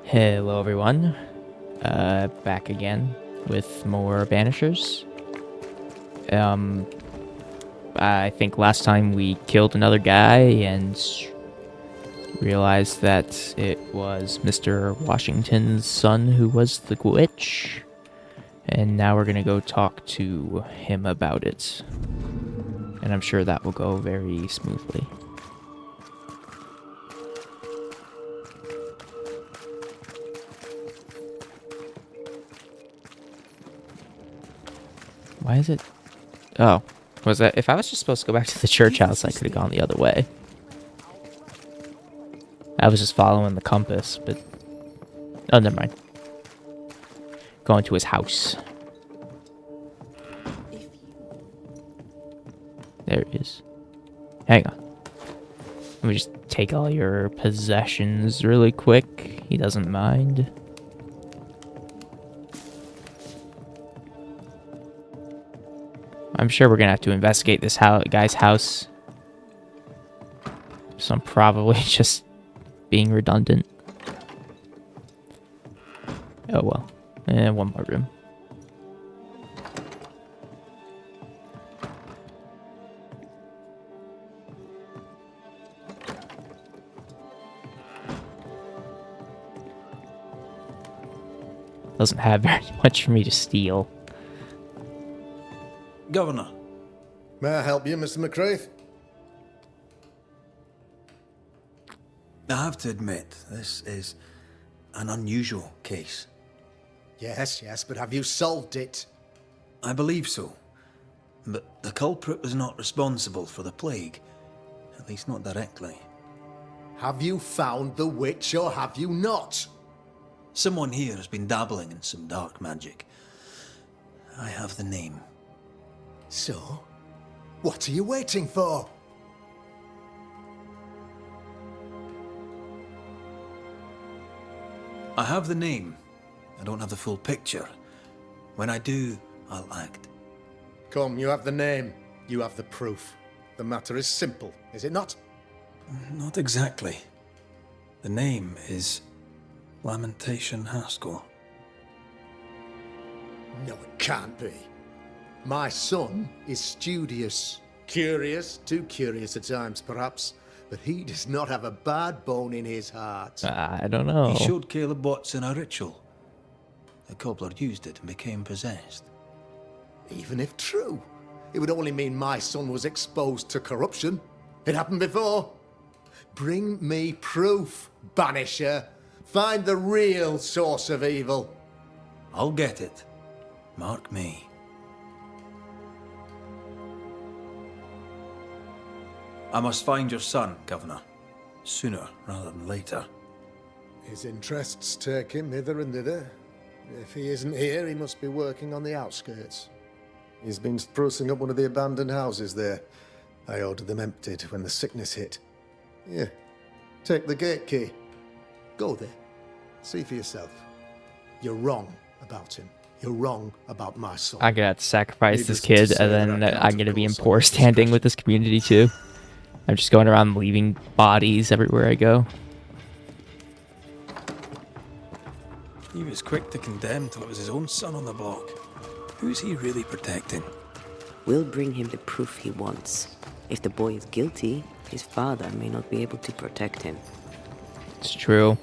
Hello everyone, back again with more Banishers. I think last time we killed another guy and realized that it was Mr. Washington's son who was the glitch. And now we're gonna go talk to him about it. And I'm sure that will go very smoothly. Why is it? Oh, was that? If I was just supposed to go back to the church house, I could have gone the other way. I was just following the compass, but... Oh, never mind. Going to his house. There it is. Hang on. Let me just take all your possessions really quick. He doesn't mind. I'm sure we're gonna have to investigate this guy's house. So I'm probably just being redundant. Oh well. One more room. Doesn't have very much for me to steal. Governor. May I help you, Mr. McCraith? I have to admit, this is an unusual case. Yes, but have you solved it? I believe so. But the culprit was not responsible for the plague. At least not directly. Have you found the witch or have you not? Someone here has been dabbling in some dark magic. I have the name. So, what are you waiting for? I have the name. I don't have the full picture. When I do, I'll act. Come, you have the name. You have the proof. The matter is simple, is it not? Not exactly. The name is Lamentation Haskell. No, it can't be. My son is studious. Curious, too curious at times perhaps, but he does not have a bad bone in his heart. I don't know. He showed Caleb Watson a ritual. The cobbler used it and became possessed. Even if true, it would only mean my son was exposed to corruption. It happened before. Bring me proof, Banisher. Find the real source of evil. I'll get it. Mark me. I must find your son, Governor. Sooner rather than later. His interests take him hither and thither. If he isn't here, he must be working on the outskirts. He's been sprucing up one of the abandoned houses there. I ordered them emptied when the sickness hit. Here, take the gate key. Go there. See for yourself. You're wrong about him. You're wrong about my son. I'm gonna have to sacrifice this Needless to kid, say and that then I can't, I'm gonna of be in course, poor on standing with this community too. I'm just going around leaving bodies everywhere I go. He was quick to condemn till it was his own son on the block. Who's he really protecting? We'll bring him the proof he wants. If the boy is guilty, his father may not be able to protect him. It's true.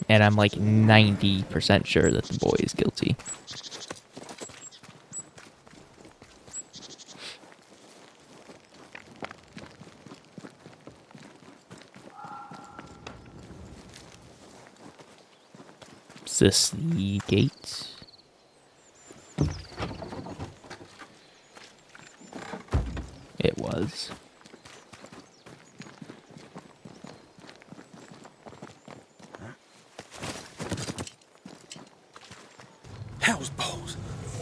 And I'm like 90% sure that the boy is guilty. Is this the gate? It was. Hell's balls!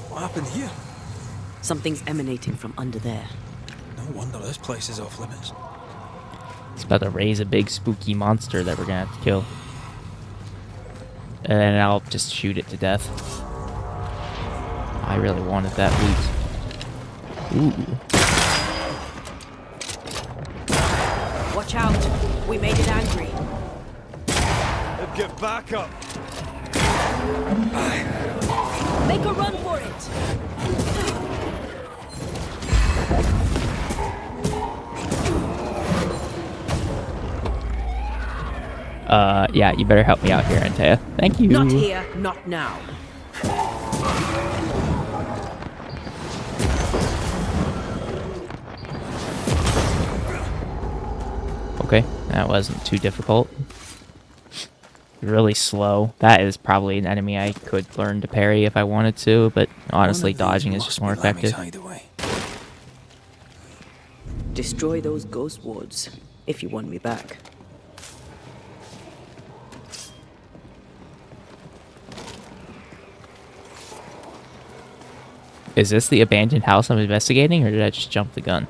What happened here? Something's emanating from under there. No wonder this place is off limits. It's about to raise a big spooky monster that we're gonna have to kill. And then I'll just shoot it to death. I really wanted that loot. Ooh. Watch out! We made it angry. Get back up! Make a run for it! Yeah, you better help me out here, Antea. Thank you. Not here, not now. Okay, that wasn't too difficult. Really slow. That is probably an enemy I could learn to parry if I wanted to, but honestly, One of these dodging is must just more be Lammy's effective. hideaway. Destroy those ghost wards, if you want me back. Is this the abandoned house I'm investigating, or did I just jump the gun?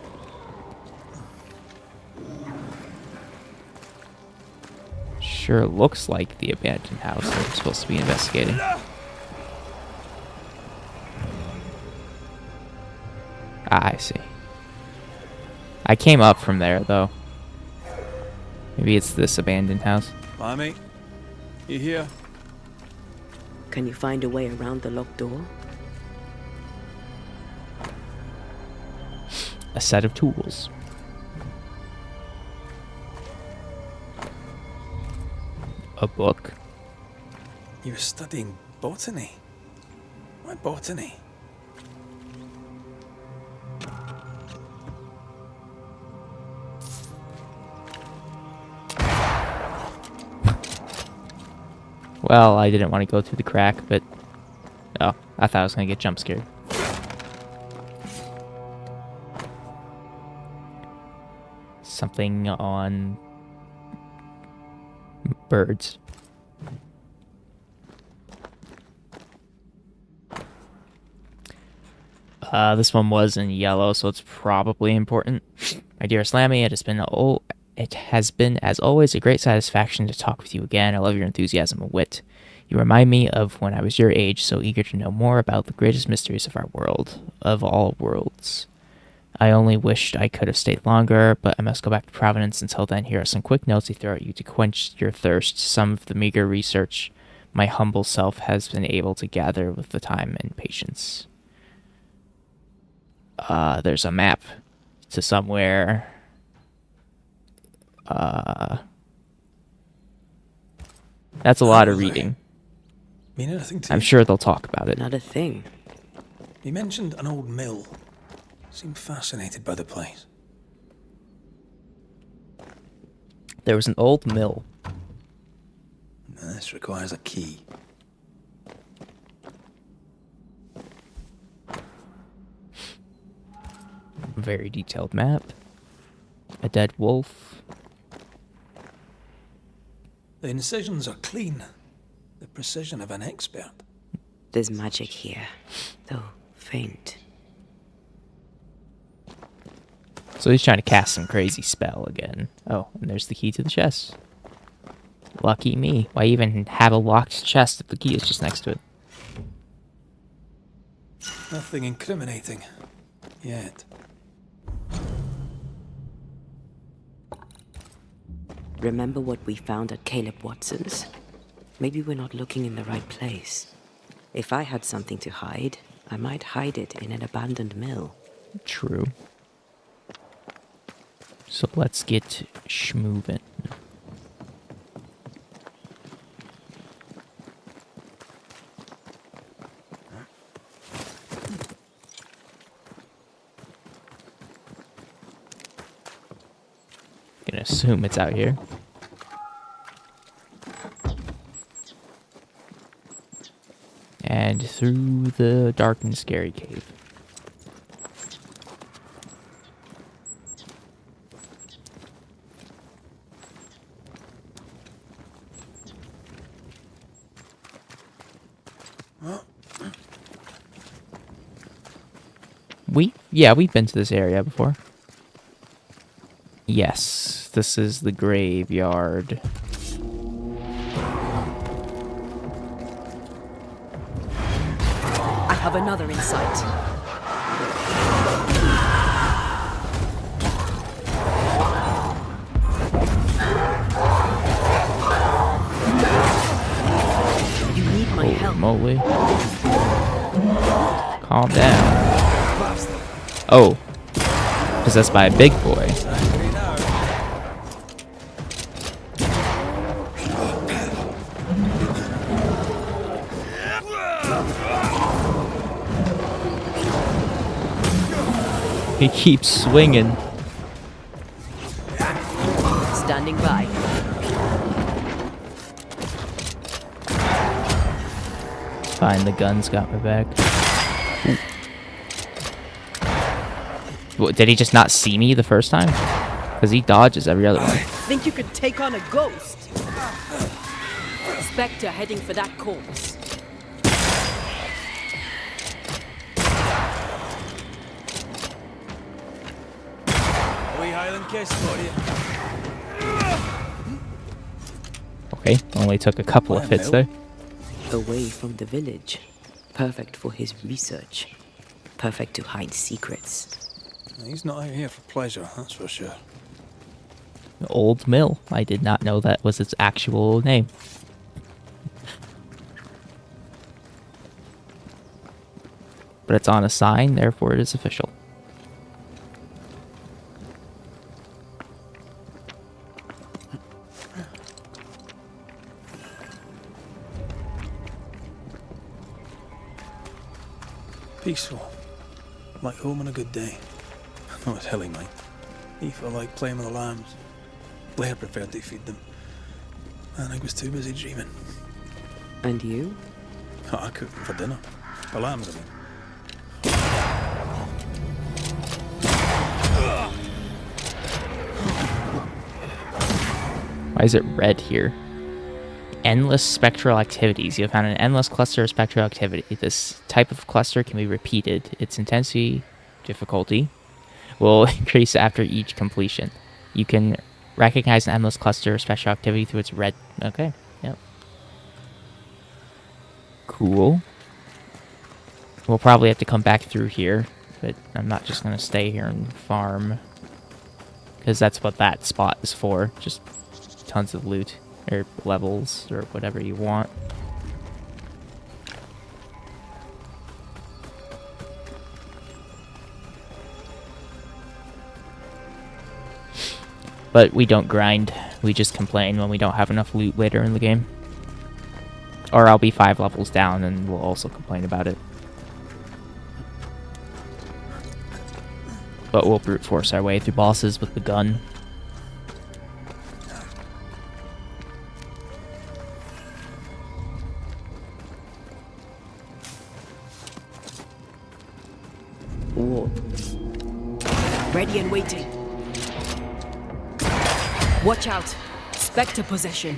Sure looks like the abandoned house I'm supposed to be investigating. Ah, I see. I came up from there, though. Maybe it's this abandoned house. Lammy, you here? Can you find a way around the locked door? A set of tools. A book. You were studying botany. Why botany? Well, I didn't want to go through the crack, but... Oh, I thought I was going to get jump scared. Something on... birds. This one was in yellow, so it's probably important. My dearest Lammy, it has been, as always, a great satisfaction to talk with you again. I love your enthusiasm and wit. You remind me of when I was your age, so eager to know more about the greatest mysteries of our world, of all worlds. I only wished I could have stayed longer, but I must go back to Providence. Until then, here are some quick notes to throw at you to quench your thirst. Some of the meager research my humble self has been able to gather with the time and patience. There's a map to somewhere. That's a lot of reading. Mean anything to I'm you? sure they'll talk about it. Not a thing. He mentioned an old mill. Seemed fascinated by the place. There was an old mill. This requires a key. Very detailed map. A dead wolf. The incisions are clean. The precision of an expert. There's magic here, though faint. So he's trying to cast some crazy spell again. Oh, and there's the key to the chest. Lucky me. Why even have a locked chest if the key is just next to it? Nothing incriminating. Yet. Remember what we found at Caleb Watson's? Maybe we're not looking in the right place. If I had something to hide, I might hide it in an abandoned mill. True. So let's get schmoovin'. Gonna assume it's out here. And through the dark and scary cave. We've been to this area before. Yes, this is the graveyard. I have another in sight. You need my help. moly. Calm down. Oh. Possessed by a big boy. He keeps swinging. Standing by. Fine, the gun's got my back. What, did he just not see me the first time? Because he dodges every other one. Think you could take on a ghost? Spectre heading for that corpse. We Highland kiss for you. Okay, only took a couple of hits there. Away from the village. Perfect for his research. Perfect to hide secrets. He's not out here for pleasure, that's for sure. Old Mill. I did not know that was its actual name. But it's on a sign, therefore it is official. Peaceful. Like home on a good day. No, it's hilly, mate. Aoife liked playing with the lambs. Blair preferred to feed them. And I was too busy dreaming. And you? Oh, I cooked them for dinner. The lambs, I mean. Why is it red here? Endless spectral activities. You have found an endless cluster of spectral activity. This type of cluster can be repeated. Its intensity, difficulty, will increase after each completion. You can recognize an endless cluster of spectral activity through its red... Okay, yep. Cool. We'll probably have to come back through here, but I'm not just going to stay here and farm. Because that's what that spot is for. Just tons of loot. Or levels, or whatever you want. But we don't grind. We just complain when we don't have enough loot later in the game. Or I'll be 5 levels down and we'll also complain about it. But we'll brute force our way through bosses with the gun. War. Ready and waiting. Watch out. Spectre possession.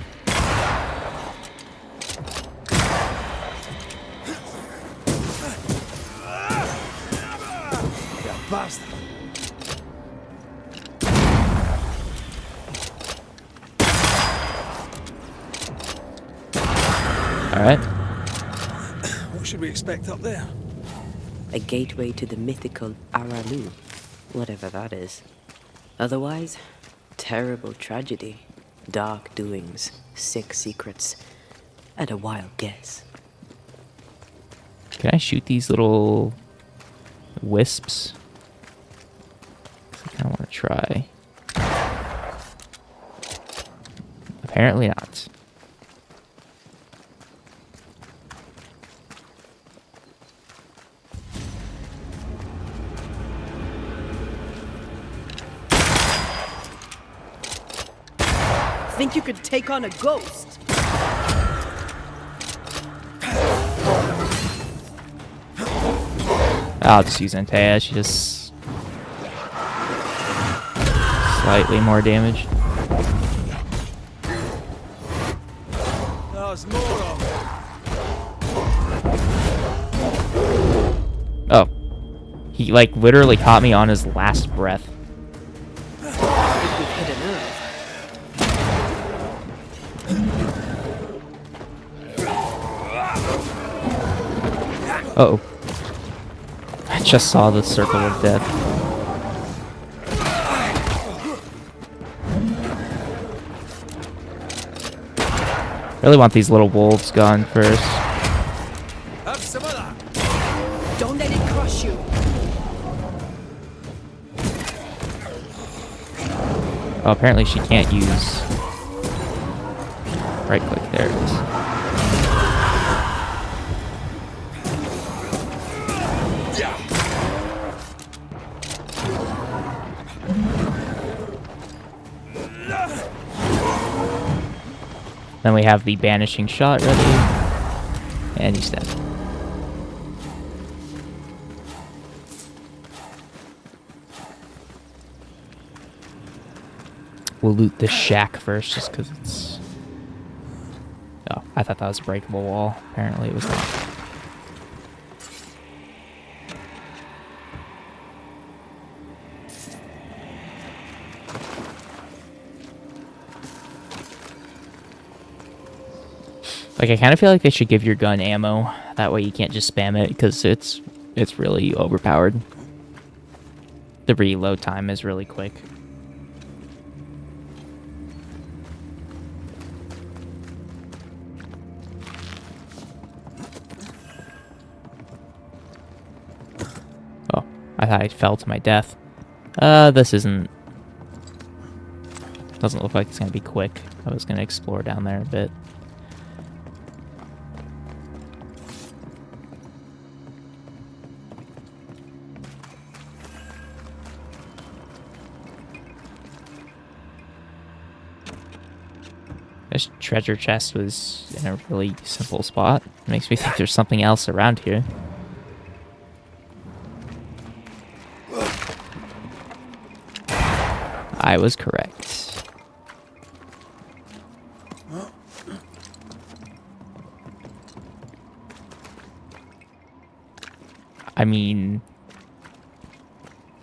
You bastard. Alright. What should we expect up there? A gateway to the mythical Aralu, whatever that is. Otherwise, terrible tragedy, dark doings, sick secrets, and a wild guess. Can I shoot these little wisps? I kind of want to try. Apparently not. Think you could take on a ghost? I'll just use Antea. She does slightly more damage. There's more of it. Oh. He, like, literally caught me on his last breath. Think we've hit a nerve. Uh-oh. I just saw the circle of death. Really want these little wolves gone first. Oh, apparently she can't use right click. There it is. Then we have the banishing shot ready, and he's dead. We'll loot the shack first, just because it's... Oh, I thought that was a breakable wall. Apparently it was not. Like, I kind of feel like they should give your gun ammo. That way you can't just spam it, because it's really overpowered. The reload time is really quick. Oh, I thought I fell to my death. This isn't... Doesn't look like it's going to be quick. I was going to explore down there a bit. This treasure chest was in a really simple spot. It makes me think there's something else around here. I was correct. I mean,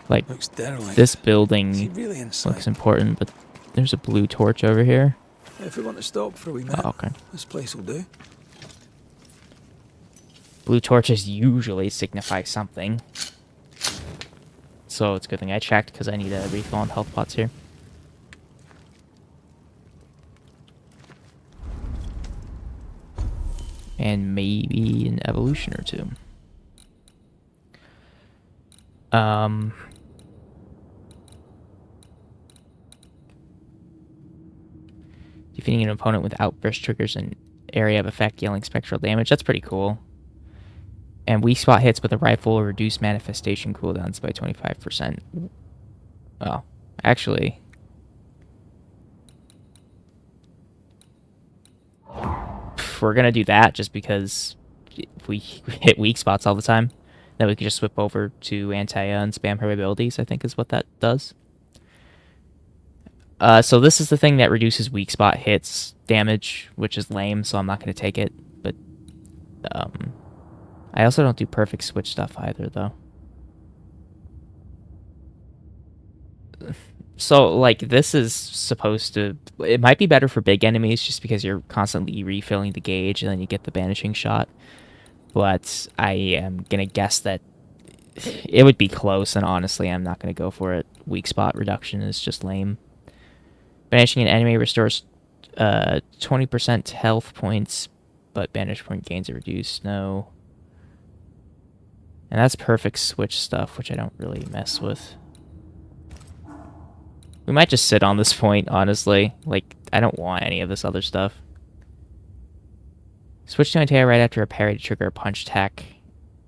like, Looks derelict. this Is building he really inside? looks important, but there's a blue torch over here. If we want to stop for a wee minute, Oh, okay. this place will do. Blue torches usually signify something. So it's a good thing I checked, because I need a refill on health pots here. And maybe an evolution or two. Defeating an opponent with outburst triggers an area of effect, dealing spectral damage. That's pretty cool. And weak spot hits with a rifle reduce manifestation cooldowns by 25%. Oh, actually... We're gonna do that just because if we hit weak spots all the time, then we can just swip over to Antea and spam her abilities, I think is what that does. So this is the thing that reduces weak spot hits damage, which is lame, so I'm not going to take it. But I also don't do perfect switch stuff either, though. So, like, this is supposed to... It might be better for big enemies just because you're constantly refilling the gauge and then you get the banishing shot. But I am going to guess that it would be close, and honestly, I'm not going to go for it. Weak spot reduction is just lame. Banishing an enemy restores 20% health points, but banish point gains are reduced. No. And that's perfect switch stuff, which I don't really mess with. We might just sit on this point, honestly. Like, I don't want any of this other stuff. Switch to Antea right after a parry to trigger a punch attack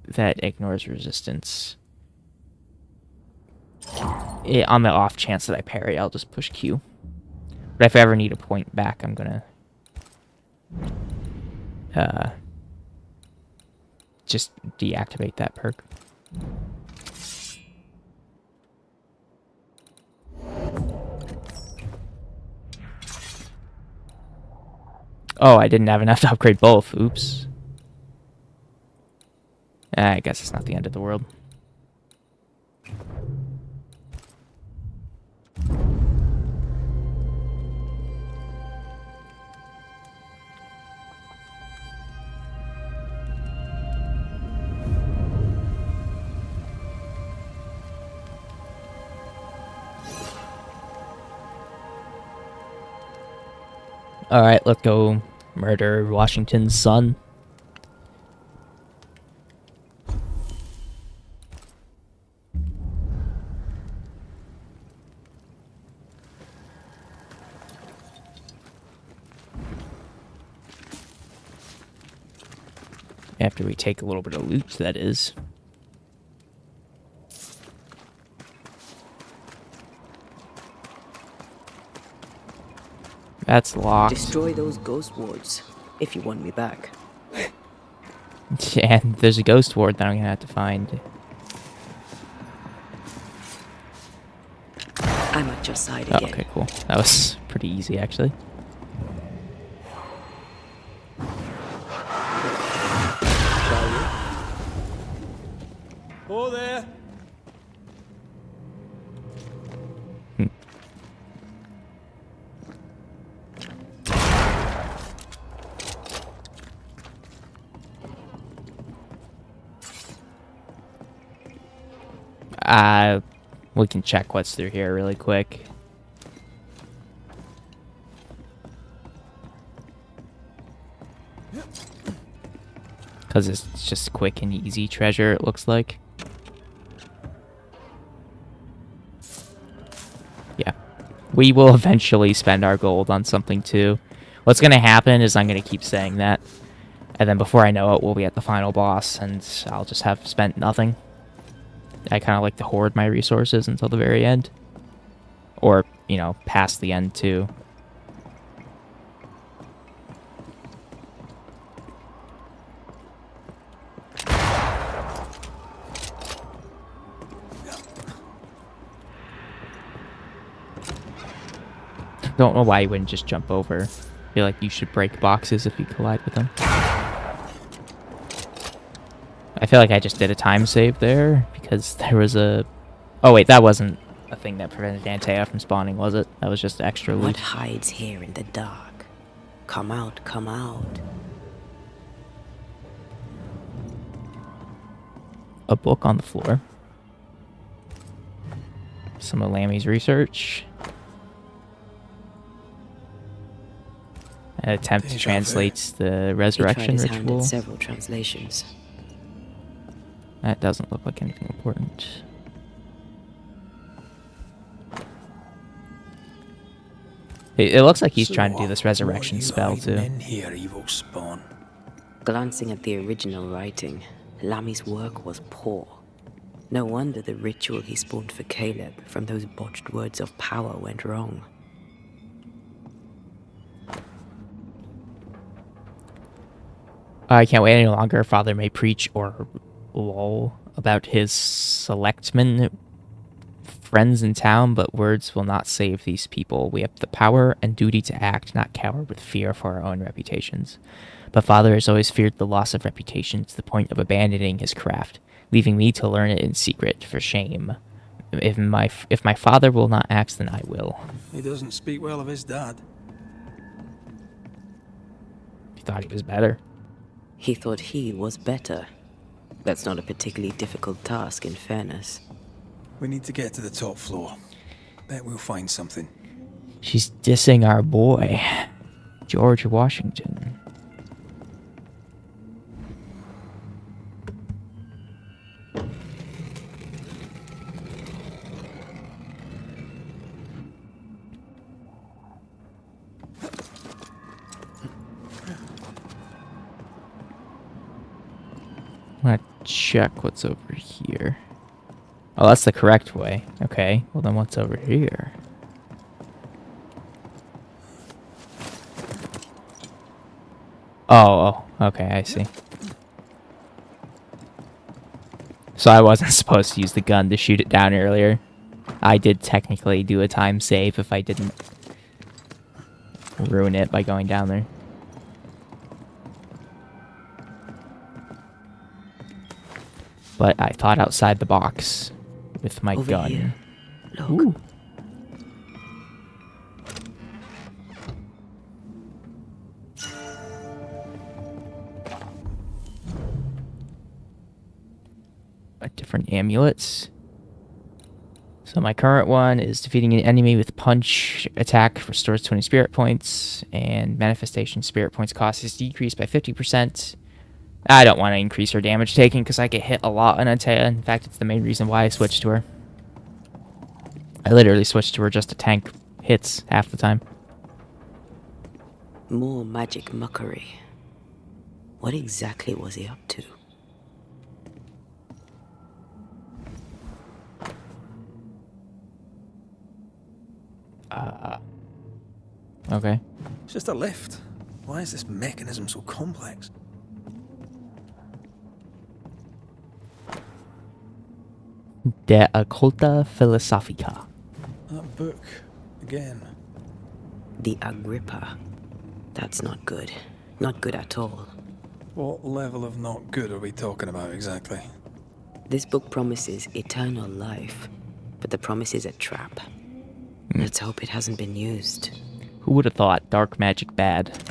that ignores resistance. On the off chance that I parry, I'll just push Q. But if I ever need a point back, I'm gonna... just deactivate that perk. Oh, I didn't have enough to upgrade both. Oops. I guess it's not the end of the world. Alright, let's go murder Washington's son. After we take a little bit of loot, that is. That's locked. Destroy those ghost wards if you want me back. And there's a ghost ward that I'm gonna have to find. I'm at your side Oh, again. okay, cool. That was pretty easy, actually. Oh, there. We can check what's through here really quick. Because it's just quick and easy treasure, it looks like. Yeah. We will eventually spend our gold on something too. What's going to happen is I'm going to keep saying that. And then before I know it, we'll be at the final boss, and I'll just have spent nothing. I kind of like to hoard my resources until the very end. Or, you know, past the end too. Don't know why you wouldn't just jump over. I feel like you should break boxes if you collide with them. I feel like I just did a time save there because there was a... Oh wait, that wasn't a thing that prevented Antea from spawning, was it? That was just extra loot. What hides here in the dark? Come out, come out. A book on the floor. Some of Lammy's research. An attempt to translate the resurrection He tried his hand ritual. at several translations. That doesn't look like anything important. It looks like he's trying to do this resurrection spell too. In here, evil spawn. Glancing at the original writing, Lammy's work was poor. No wonder the ritual he spawned for Caleb from those botched words of power went wrong. I can't wait any longer. Father may preach or lull about his selectmen friends in town, but words will not save these people. We have the power and duty to act, not cower with fear for our own reputations. But Father has always feared the loss of reputation to the point of abandoning his craft, leaving me to learn it in secret for shame. If my father will not act, then I will. He doesn't speak well of his dad. He thought he was better. He thought he was better. That's not a particularly difficult task, in fairness. We need to get to the top floor. Bet we'll find something. She's dissing our boy, George Washington. I'm gonna check what's over here. Oh, that's the correct way. Okay, well then what's over here? Oh, okay, I see. So I wasn't supposed to use the gun to shoot it down earlier. I did technically do a time save if I didn't ruin it by going down there. But I thought outside the box with my Over gun. here. Look. Ooh. Different amulets. So my current one is defeating an enemy with punch attack restores 20 spirit points, and manifestation spirit points cost is decreased by 50%. I don't want to increase her damage taken because I get hit a lot on Antea. In fact, it's the main reason why I switched to her. I literally switched to her just to tank hits half the time. More magic muckery. What exactly was he up to? Okay. It's just a lift. Why is this mechanism so complex? De Occulta Philosophica. That book. Again. The Agrippa. That's not good. Not good at all. What level of not good are we talking about exactly? This book promises eternal life, but the promise is a trap. Let's hope it hasn't been used. Who would have thought dark magic bad?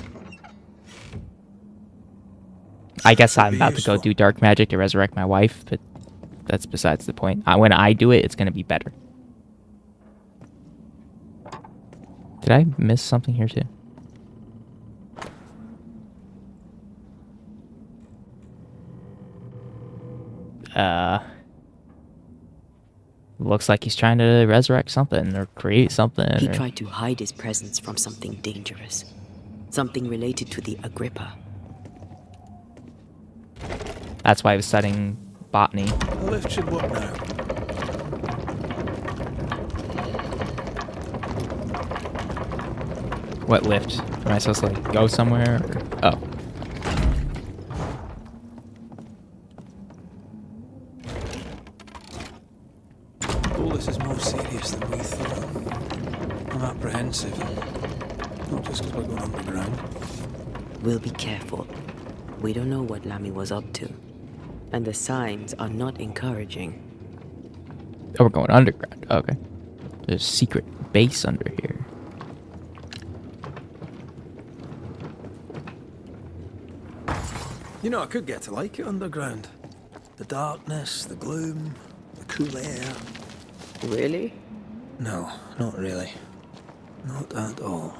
I guess Could I'm be about to go useful. do dark magic to resurrect my wife, but that's besides the point. When I do it, it's going to be better. Did I miss something here too? Looks like he's trying to resurrect something or create something. He or- tried to hide his presence from something dangerous. Something related to the Agrippa. That's why I was studying botany. The lift should work now. What lift? Am I supposed to like go somewhere? Or... Oh. All this is more serious than we thought. I'm apprehensive. Not just because we're going underground. We'll be careful. We don't know what Lammy was up to. And the signs are not encouraging. Oh, we're going underground. Okay. There's a secret base under here. You know, I could get to like it underground. The darkness, the gloom, the cool air. Really? No, not really. Not at all.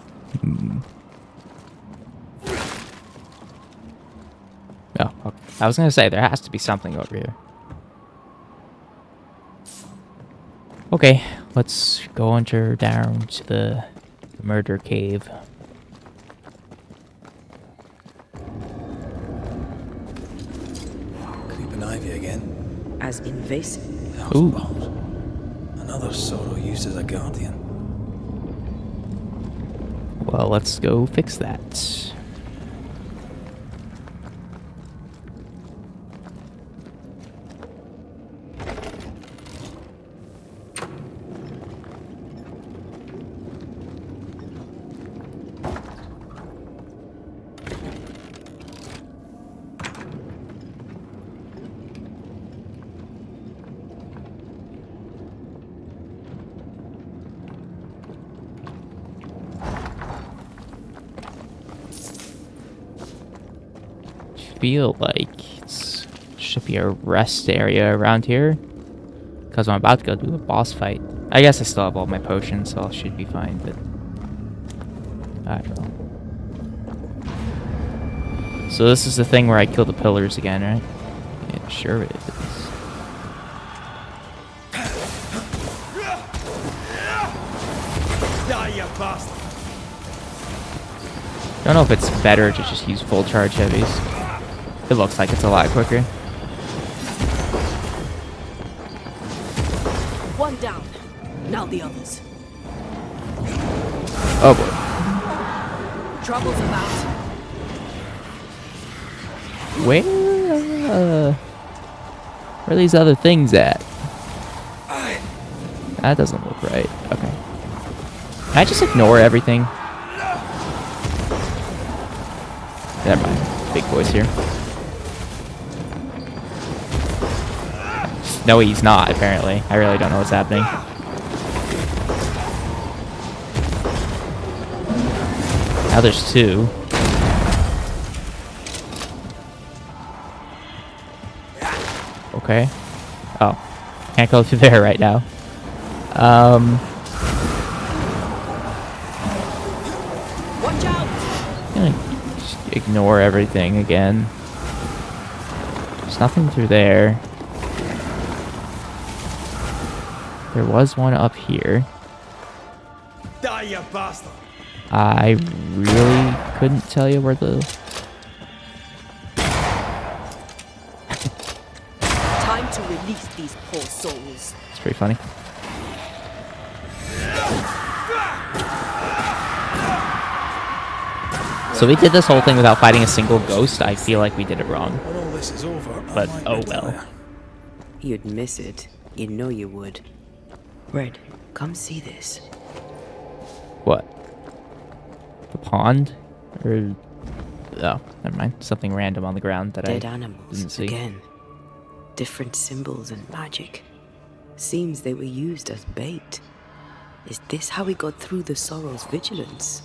Oh, okay. I was gonna say there has to be something over here. Okay, let's go under down to the murder cave. Creeping ivy again. As invasive. House Ooh. bombs. Another sorrow used as a guardian. Well, let's go fix that. Feel like it should be a rest area around here because I'm about to go do a boss fight. I guess I still have all my potions, so I should be fine, but I don't know. So this is the thing where I kill the pillars again, right? Yeah, sure it is. Die, you bastard! Don't know if it's better to just use full charge heavies. It looks like it's a lot quicker. One down. Now the others. Oh boy. Trouble's about. Where are these other things at? That doesn't look right. Okay. Can I just ignore everything? Never mind. Big boy's here. No, he's not, apparently. I really don't know what's happening. Now there's two. Okay. Oh. Can't go through there right now. Watch out! I'm gonna just ignore everything again. There's nothing through there. There was one up here. Die, you bastard! I really couldn't tell you where the to release these poor souls. It's pretty funny. So we did this whole thing without fighting a single ghost. I feel like we did it wrong. When all this is over, But, I might oh retire. well. You'd miss it. You know you would. Red, come see this. What? The pond? Or... Oh, never mind. Something random on the ground that Dead I animals didn't see. again. Different symbols and magic. Seems they were used as bait. Is this how we got through the Sorrow's vigilance?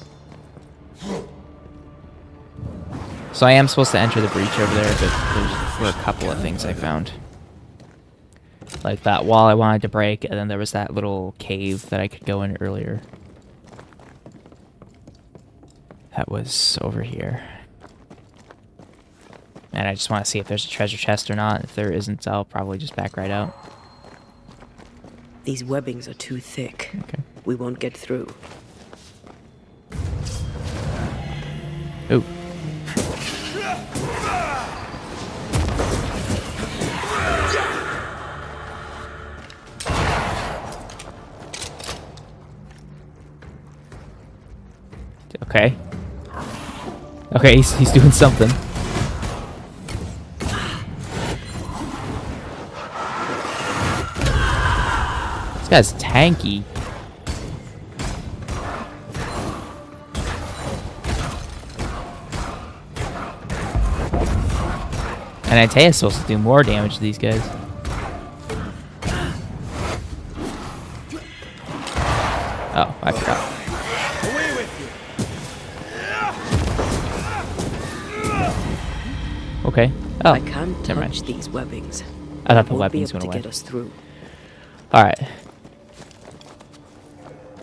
So I am supposed to enter the breach over there, but there were a couple of things I found. Like that wall I wanted to break, and then there was that little cave that I could go in earlier. That was over here. And I just want to see if there's a treasure chest or not. If there isn't, I'll probably just back right out. These webbings are too thick. Okay. We won't get through. Ooh. Okay. Okay, he's doing something. This guy's tanky. And Antea's supposed to do more damage to these guys. Oh, I forgot. Okay. Oh, I can't never mind. touch these webbings. I thought the Won't be weapons able went to away. get us through. Alright.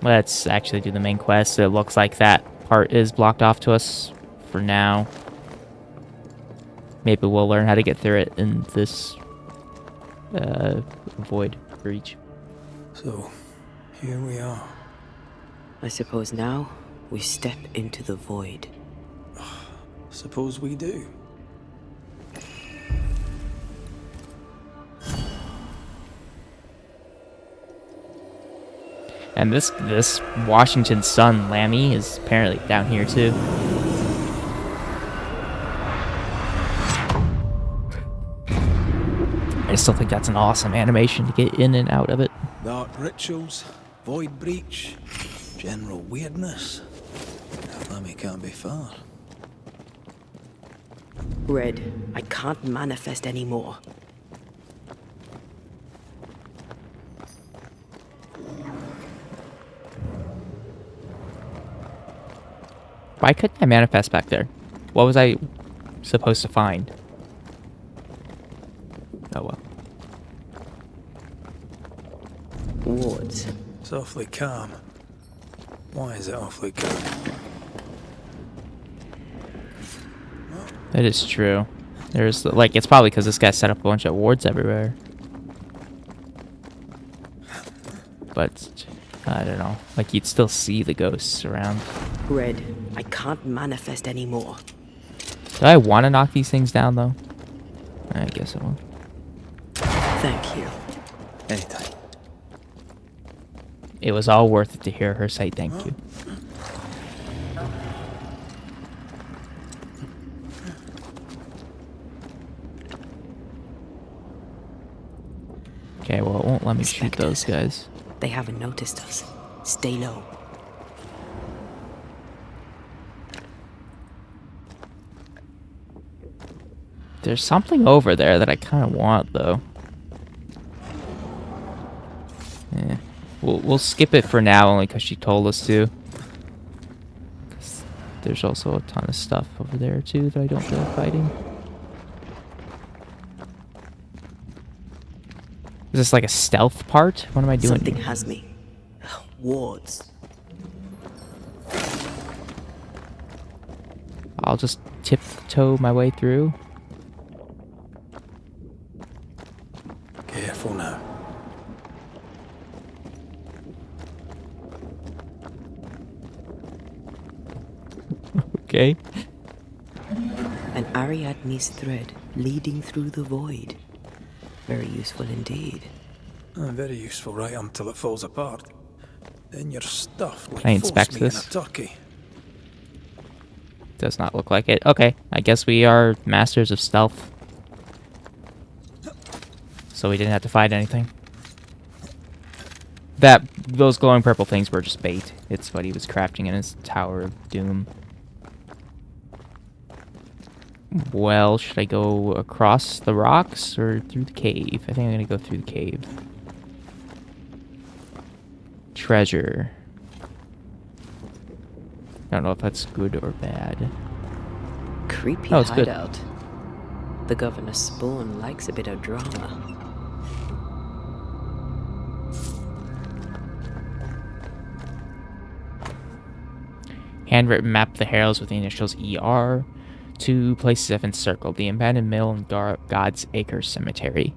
Let's actually do the main quest. It looks like that part is blocked off to us for now. Maybe we'll learn how to get through it in this void breach. So, here we are. I suppose now we step into the void. Suppose we do. And this Washington Sun Lammy is apparently down here too. I still think that's an awesome animation to get in and out of it. Dark rituals, void breach, general weirdness. Lammy can't be far. Red, I can't manifest anymore. Why couldn't I manifest back there? What was I supposed to find? Oh well. Wards. It's awfully calm. Why is it awfully calm? That is true. There's like, it's probably because this guy set up a bunch of wards everywhere. But I don't know. Like you'd still see the ghosts around. Red, I can't manifest anymore. Do I want to knock these things down though? I guess I will. Thank you. Anytime. It was all worth it to hear her say thank you. Okay, well, it won't let me shoot those guys. They haven't noticed us. Stay low. There's something over there that I kind of want, though. Yeah. We'll skip it for now, only because she told us to. 'Cause there's also a ton of stuff over there, too, that I don't feel like fighting. Is this like a stealth part? What am I doing? Something has me. Wards. I'll just tiptoe my way through. Careful now. Okay. An Ariadne's thread leading through the void. Very useful indeed. Very useful right until it falls apart. Then you're stuffed like Can I inspect force meat in this? a turkey. Does not look like it. Okay, I guess we are masters of stealth. So we didn't have to fight anything. Those glowing purple things were just bait. It's what he was crafting in his Tower of Doom. Well, should I go across the rocks or through the cave? I think I'm gonna go through the cave. Treasure. I don't know if that's good or bad. Creepy Oh, it's good. hideout. The governor's spawn likes a bit of drama. Handwritten map of the heralds with the initials ER. 2 places have encircled: the abandoned mill and God's Acre Cemetery.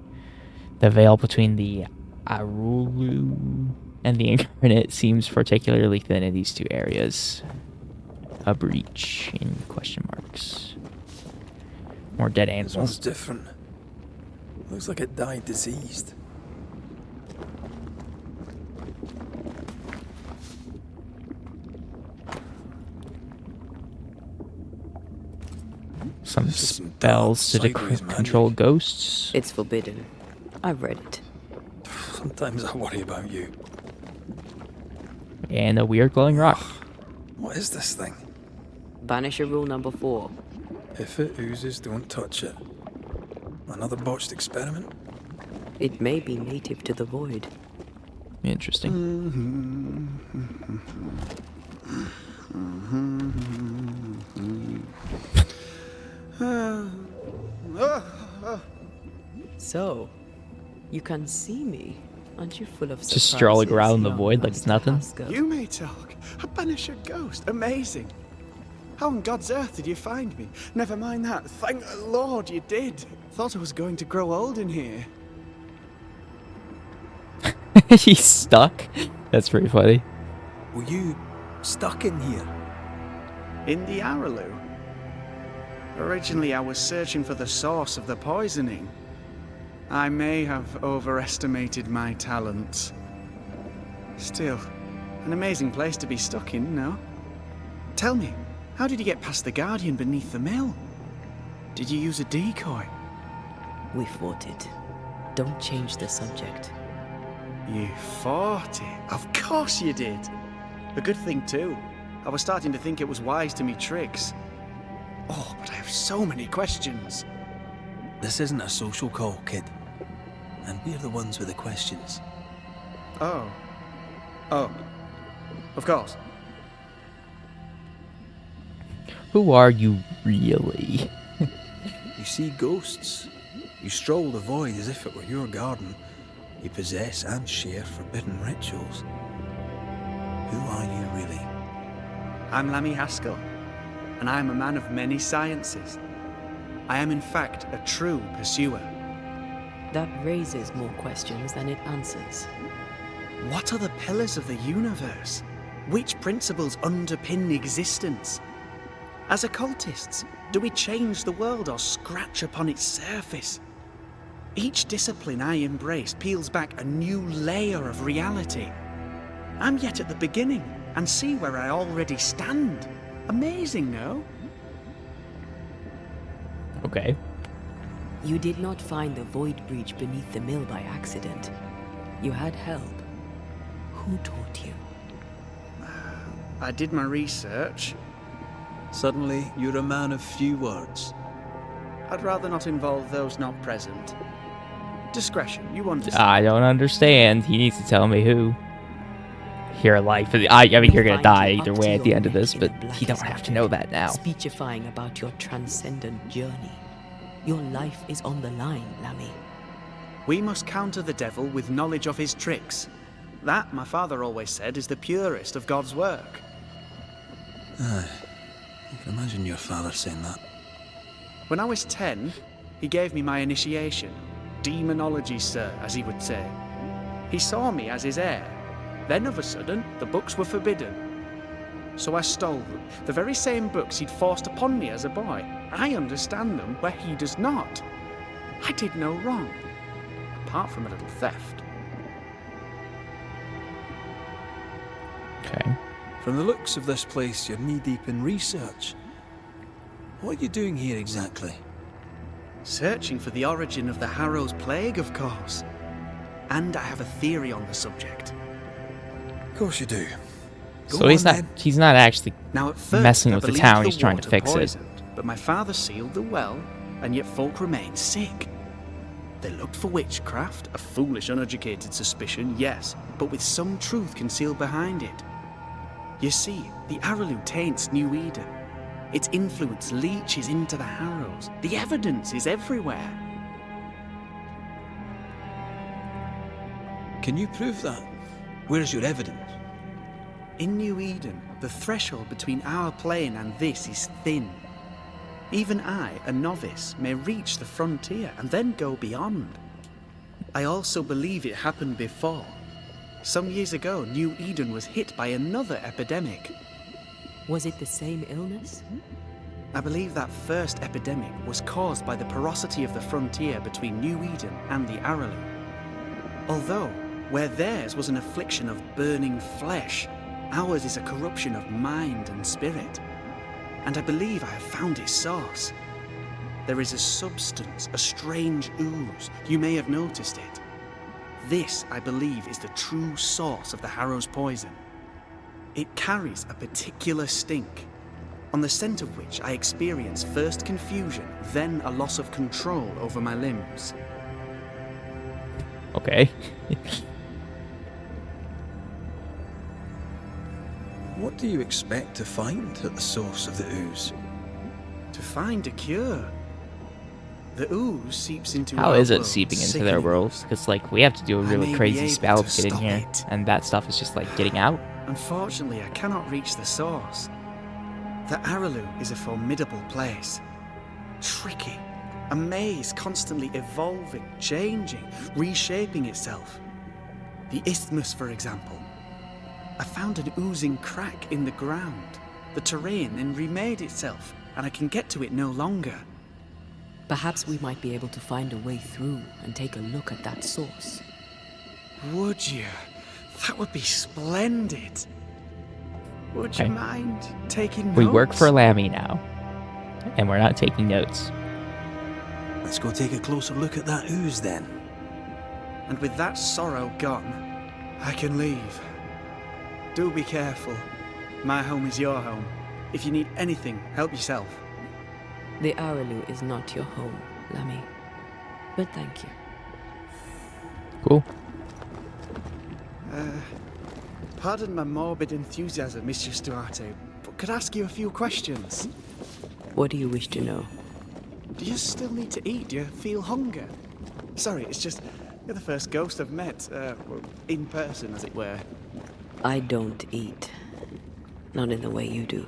The veil between the Arulu and the Incarnate seems particularly thin in these two areas. A breach in question marks. More dead This one's animals. different. Looks like it died diseased. Some This is some spells to dark sideways magic. control ghosts. It's forbidden. I've read it. Sometimes I worry about you. And a weird glowing rock. What is this thing? Banisher rule number 4. If it oozes, don't touch it. Another botched experiment? It may be native to the void. Interesting. So, you can see me. Aren't you full of surprises? Just strolling around the young void like it's Master nothing. Haskell? You may talk. A Banisher ghost. Amazing. How on God's earth did you find me? Never mind that. Thank the Lord you did. Thought I was going to grow old in here. He's stuck. That's pretty funny. Were you stuck in here? In the Araloo. Originally, I was searching for the source of the poisoning. I may have overestimated my talents. Still, an amazing place to be stuck in, no? Tell me, how did you get past the Guardian beneath the mill? Did you use a decoy? We fought it. Don't change the subject. You fought it? Of course you did. A good thing too. I was starting to think it was wise to me tricks. Oh, but I have so many questions. This isn't a social call, kid. And we're the ones with the questions. Oh. Oh. Of course. Who are you really? You see ghosts. You stroll the void as if it were your garden. You possess and share forbidden rituals. Who are you really? I'm Lammy Haskell, and I am a man of many sciences. I am in fact a true pursuer. That raises more questions than it answers. What are the pillars of the universe? Which principles underpin existence? As occultists, do we change the world or scratch upon its surface? Each discipline I embrace peels back a new layer of reality. I'm yet at the beginning and see where I already stand. Amazing, no? Okay. You did not find the void breach beneath the mill by accident. You had help. Who taught you? I did my research. Suddenly, you're a man of few words. I'd rather not involve those not present. Discretion, you understand. I don't understand. He needs to tell me who. Your life. I mean, you're gonna Find die you either up way to at the your end of neck this, in but the he don't blackest have to know that now. Speechifying about your transcendent journey. Your life is on the line, Lammy. We must counter the devil with knowledge of his tricks. That, my father always said, is the purest of God's work. Aye. You can imagine your father saying that. When I was 10, he gave me my initiation. Demonology, sir, as he would say. He saw me as his heir. Then of a sudden, the books were forbidden. So I stole them, the very same books he'd forced upon me as a boy. I understand them where he does not. I did no wrong. apart from a little theft. Okay. From the looks of this place, you're knee-deep in research. What are you doing here exactly? Searching for the origin of the Harrow's plague, of course. And I have a theory on the subject. Of course you do. Go So he's on, not then. he's not actually Now, at first, messing I with the believed town, he's trying to water fix it. poisoned, but my father sealed the well, and yet folk remained sick. They looked for witchcraft, a foolish, uneducated suspicion, yes, but with some truth concealed behind it. You see, the Araloo taints New Eden. Its influence leaches into the Harrows. The evidence is everywhere. Can you prove that? Where's your evidence? In New Eden, the threshold between our plane and this is thin. Even I, a novice, may reach the frontier and then go beyond. I also believe it happened before. Some years ago, New Eden was hit by another epidemic. Was it the same illness? I believe that first epidemic was caused by the porosity of the frontier between New Eden and the Araloo. Although, where theirs was an affliction of burning flesh, ours is a corruption of mind and spirit. And I believe I have found its source. There is a substance, a strange ooze. You may have noticed it. This, I believe, is the true source of the Harrow's poison. It carries a particular stink, on the scent of which I experience first confusion, then a loss of control over my limbs. Okay. What do you expect to find at the source of the ooze? To find a cure. The ooze seeps into How our is it world, seeping into their sickening. worlds? Because, like, we have to do a I really may be crazy able spell to to get in stop here. it. And that stuff is just, like, getting out. Unfortunately, I cannot reach the source. The Araloo is a formidable place. Tricky. A maze constantly evolving, changing, reshaping itself. The isthmus, for example. I found an oozing crack in the ground. The terrain then remade itself, and I can get to it no longer. Perhaps we might be able to find a way through and take a look at that source. Would you? That would be splendid. Would you Okay. mind taking notes? We work for Lammy now. And we're not taking notes. Let's go take a closer look at that ooze then. And with that sorrow gone, I can leave. Do be careful. My home is your home. If you need anything, help yourself. The Araloo is not your home, Lammy. But thank you. Cool. Pardon my morbid enthusiasm, Mistress Duarte, but could I ask you a few questions? What do you wish to know? Do you still need to eat? Do you feel hunger? Sorry, it's just you're the first ghost I've met, well, in person, as it were. I don't eat. Not in the way you do.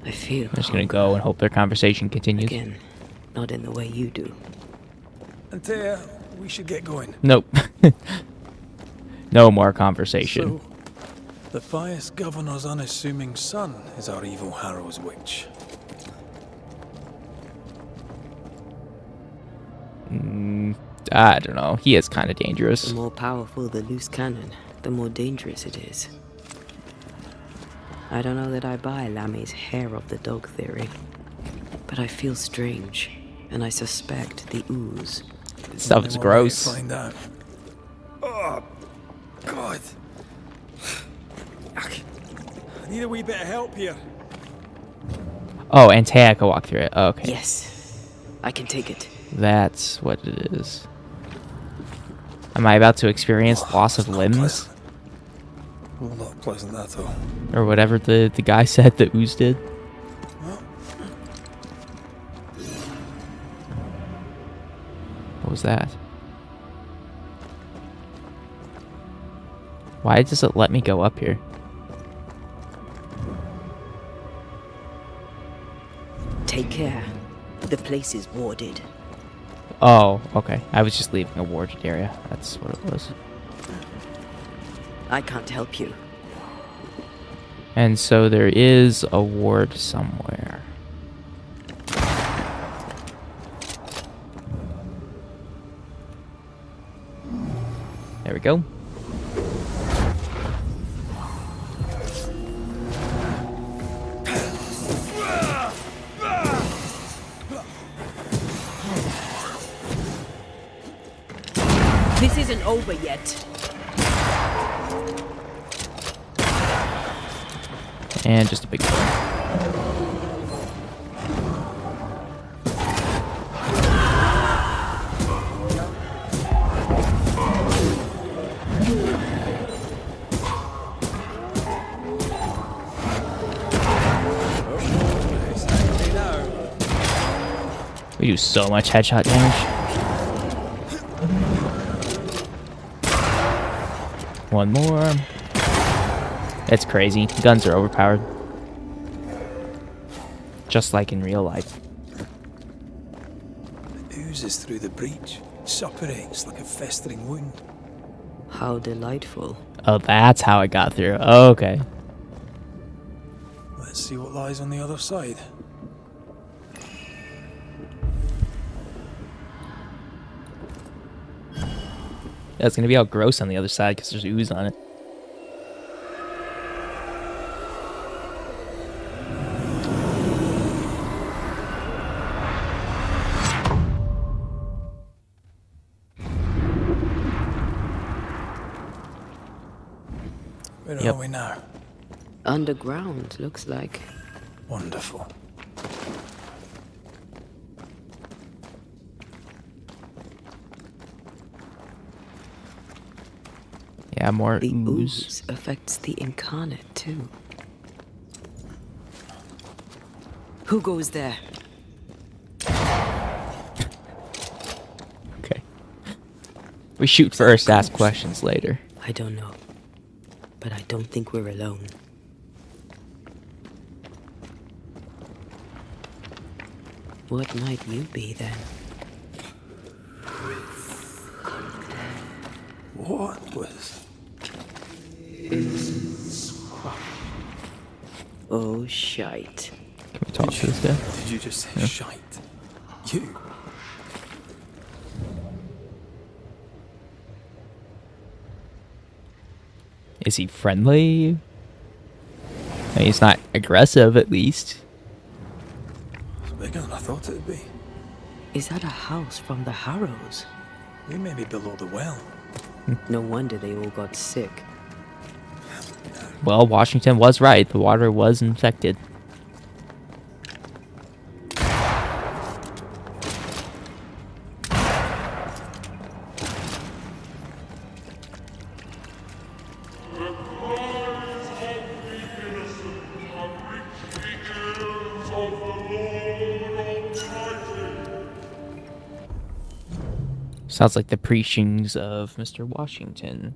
I feel I'm just gonna hunger. go and hope their conversation continues. Again, not in the way you do. Antea, we should get going. Nope. No more conversation. So, the pious governor's unassuming son is our evil Harrow's witch. I don't know. He is kind of dangerous. The more powerful the loose cannon, the more dangerous it is. I don't know that I buy Lammy's hair of the dog theory, but I feel strange, and I suspect the ooze. This stuff Only is one way to gross. Find out. Oh, God. I need a wee bit of help here. Oh, and Taya can walk through it. Okay. Yes, I can take it. That's what it is. Am I about to experience loss of It's not limbs? pleasant. Well, not pleasant at all. Or whatever the guy said that ooze did? What was that? Why does it let me go up here? Take care. The place is warded. Oh, okay. I was just leaving a warded area. That's what it was. I can't help you. And so there is a ward somewhere. There we go. This isn't over yet. And just a big one. We do so much headshot damage. One more. It's crazy. Guns are overpowered. Just like in real life. It oozes through the breach, suppurates like a festering wound. How delightful. Oh, that's how it got through. Oh, okay. Let's see what lies on the other side. Yeah, it's gonna be all gross on the other side because there's ooze on it. Where Yep. are we now? Underground, looks like. Wonderful. Yeah, more The ooze. ooze affects the incarnate, too. Who goes there? Okay. We shoot first, ask questions later. I don't know. But I don't think we're alone. What might you be, then? What was... Oh, shite. Can we talk to this guy? Did you just say shite? You? Is he friendly? I mean, he's not aggressive, at least. It's bigger than I thought it'd be. Is that a house from the Harrows? We may be below the well. No wonder they all got sick. Well, Washington was right. The water was infected. Sounds like the preachings of Mr. Washington.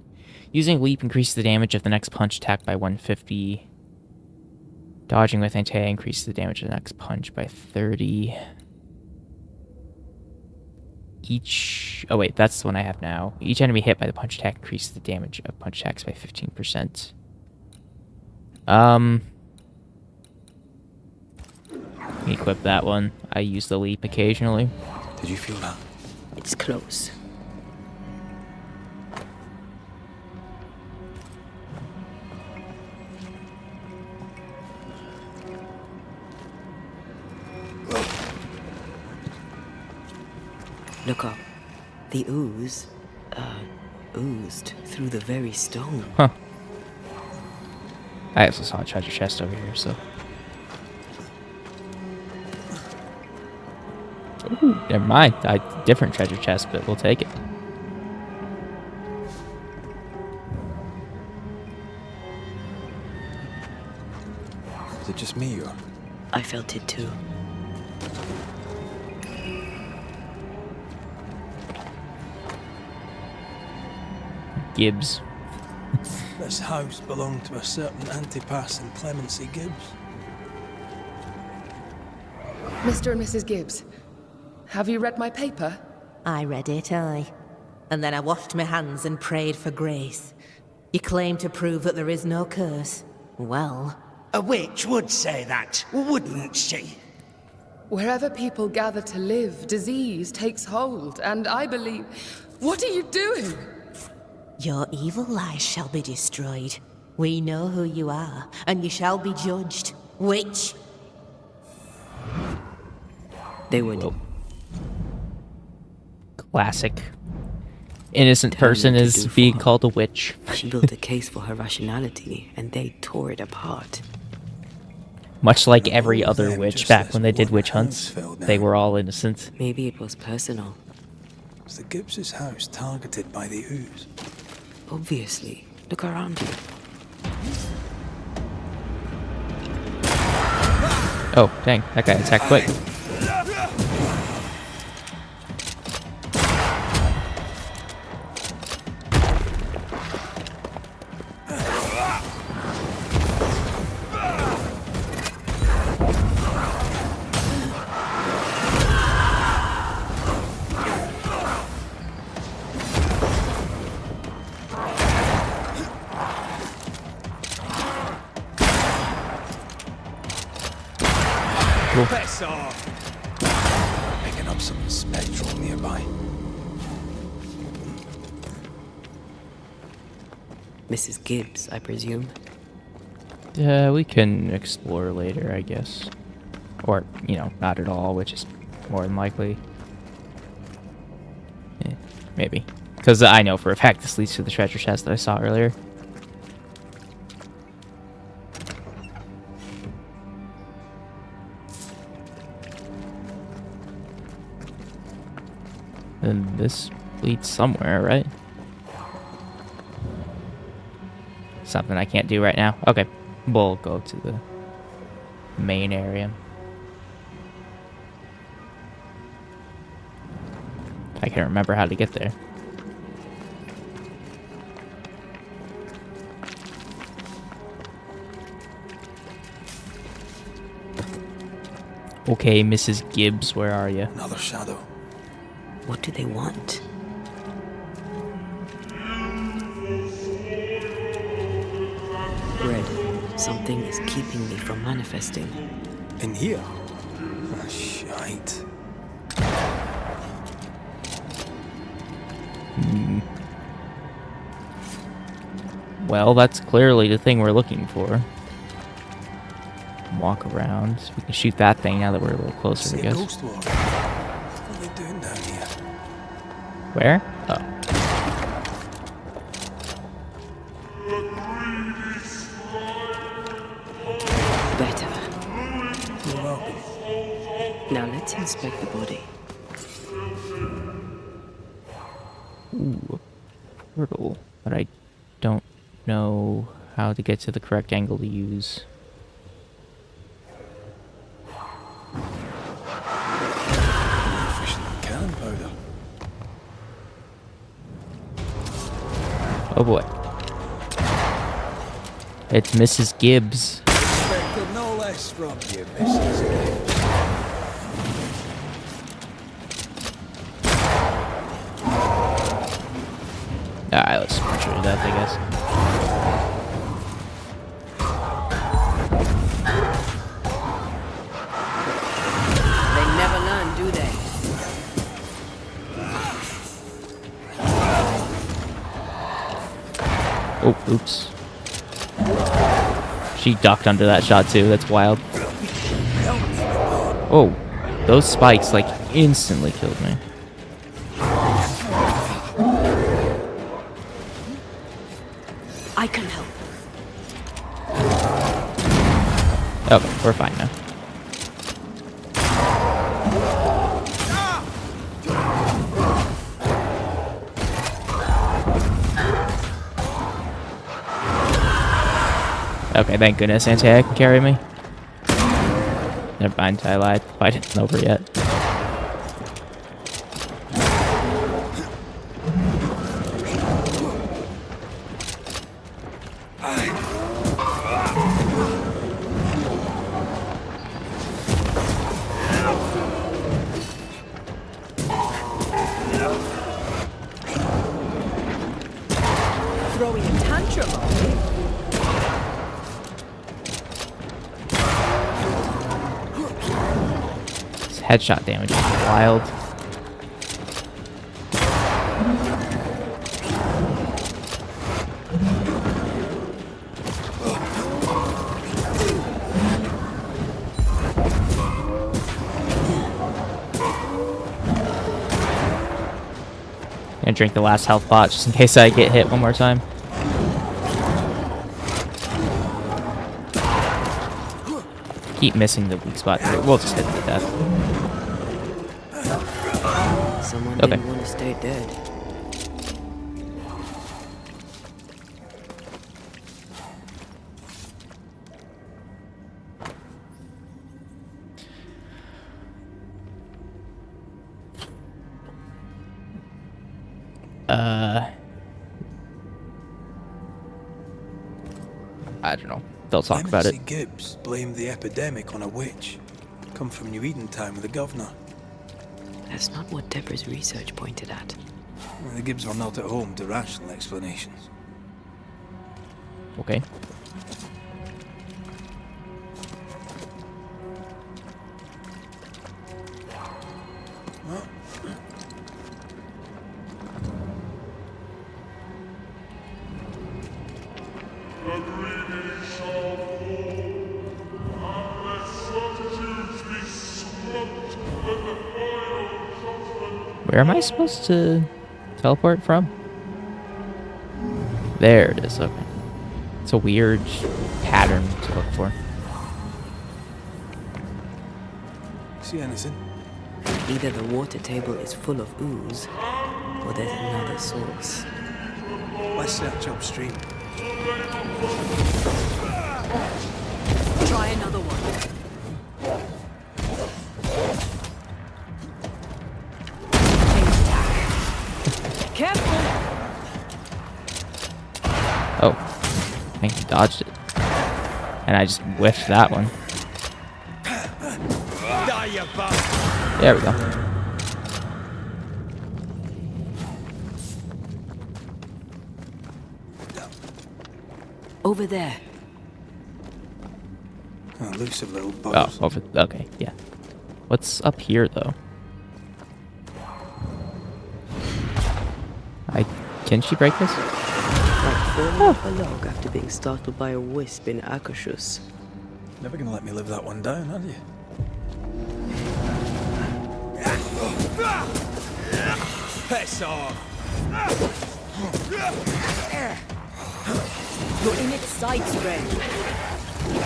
Using leap increases the damage of the next punch attack by 150. Dodging with anti increases the damage of the next punch by 30. Oh wait, that's the one I have now. Each enemy hit by the punch attack increases the damage of punch attacks by 15%. Equip that one. I use the leap occasionally. Did you feel that? It's close. Look up. The ooze, oozed through the very stone. Huh. I also saw a treasure chest over here, so... Ooh, never mind. Different treasure chest, but we'll take it. Is it just me or... I felt it too. Gibbs. This house belonged to a certain Antipas and Clemency Gibbs. Mr. and Mrs. Gibbs, have you read my paper? I read it, aye. And then I washed my hands and prayed for grace. You claim to prove that there is no curse. Well, A witch would say that, wouldn't she? Wherever people gather to live, disease takes hold, and I believe... What are you doing? Your evil lies shall be destroyed. We know who you are, and you shall be judged. Witch! They would Classic. Innocent Tell person me to is do being for- called a witch. She built a case for her rationality, and they tore it apart. Much like And every all of other them witch just back as when they did one witch house hunts. fell They down. were all innocent. Maybe it was personal. Was the Gibbs' house targeted by the ooze? Obviously. Look around you. Oh, dang. That guy attacked quick. Piss off! Picking up something spectral nearby. Mrs. Gibbs, I presume. We can explore later, I guess. Or, you know, not at all, which is more than likely. Maybe. Because I know for a fact this leads to the treasure chest that I saw earlier. And this leads somewhere, right? Something I can't do right now. Okay, we'll go to the main area. I can't remember how to get there. Okay, Mrs. Gibbs, where are you? Another shadow. What do they want? Red, something is keeping me from manifesting. In here? Ah, shite. Well, that's clearly the thing we're looking for. Walk around. We can shoot that thing now that we're a little closer, See I a guess. ghost walk. What are they doing down here? Where? Oh. Better. You're welcome. Now let's inspect the body. Ooh, a portal. But I don't know how to get to the correct angle to use. Efficient cannon powder. Oh boy. It's Mrs. Gibbs. Expected no less from you, Mrs. Gibbs. Alright, let's switch her to death, I guess. They never learn, do they? Oh, oops. She ducked under that shot too, that's wild. Oh, those spikes like instantly killed me. I can help. Okay, we're fine now. Okay, thank goodness Anti can carry me. Never mind, I lied. The fight isn't over yet. Throwing a tantrum, are we? This headshot damage is wild. Gonna drink the last health pot just in case I get hit one more time. Keep missing the weak spot here. We'll just hit it to death. Someone Okay. didn't want to stay dead. I don't know. They'll talk about it. Clemency Gibbs blamed the epidemic on a witch. Come from New Eden time with the governor. That's not what Deborah's research pointed at. Well, the Gibbs were not at home to rational explanations. Okay. Where am I supposed to teleport from? There it is, okay. It's a weird pattern to look for. See anything? Either the water table is full of ooze, or there's another source. Let's search upstream. Try another one. Careful! Oh. I think he dodged it. And I just whiffed that one. There we go. Over there. Elusive little Oh, bugs. over. Okay, yeah. What's up here, though? Can she break this? Like falling off a log after being startled by a wisp in Akashus. Never gonna let me live that one down, are you? Piss off! You're in its sights, Red.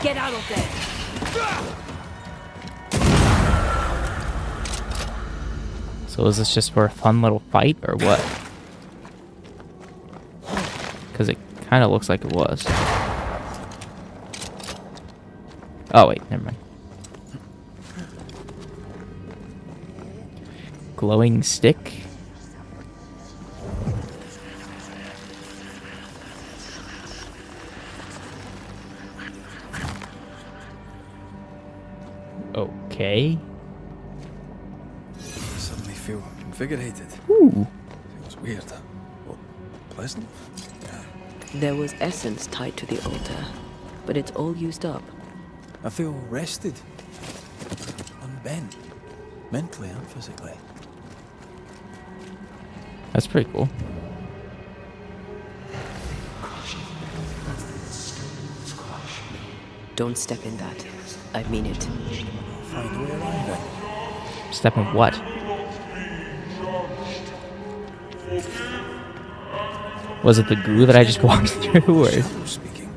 Get out of there! So is this just for a fun little fight, or what? Because it kind of looks like it was. Oh, wait, never mind. Glowing stick? Okay. Suddenly feel invigorated. Ooh. Feels weird. Well, pleasant. There was essence tied to the altar, but it's all used up. I feel rested. Unbent. Mentally and physically. That's pretty cool. Don't step in that. I mean it. Find a way around it. Step in what? Was it the goo that I just walked through, or? Shadows speaking.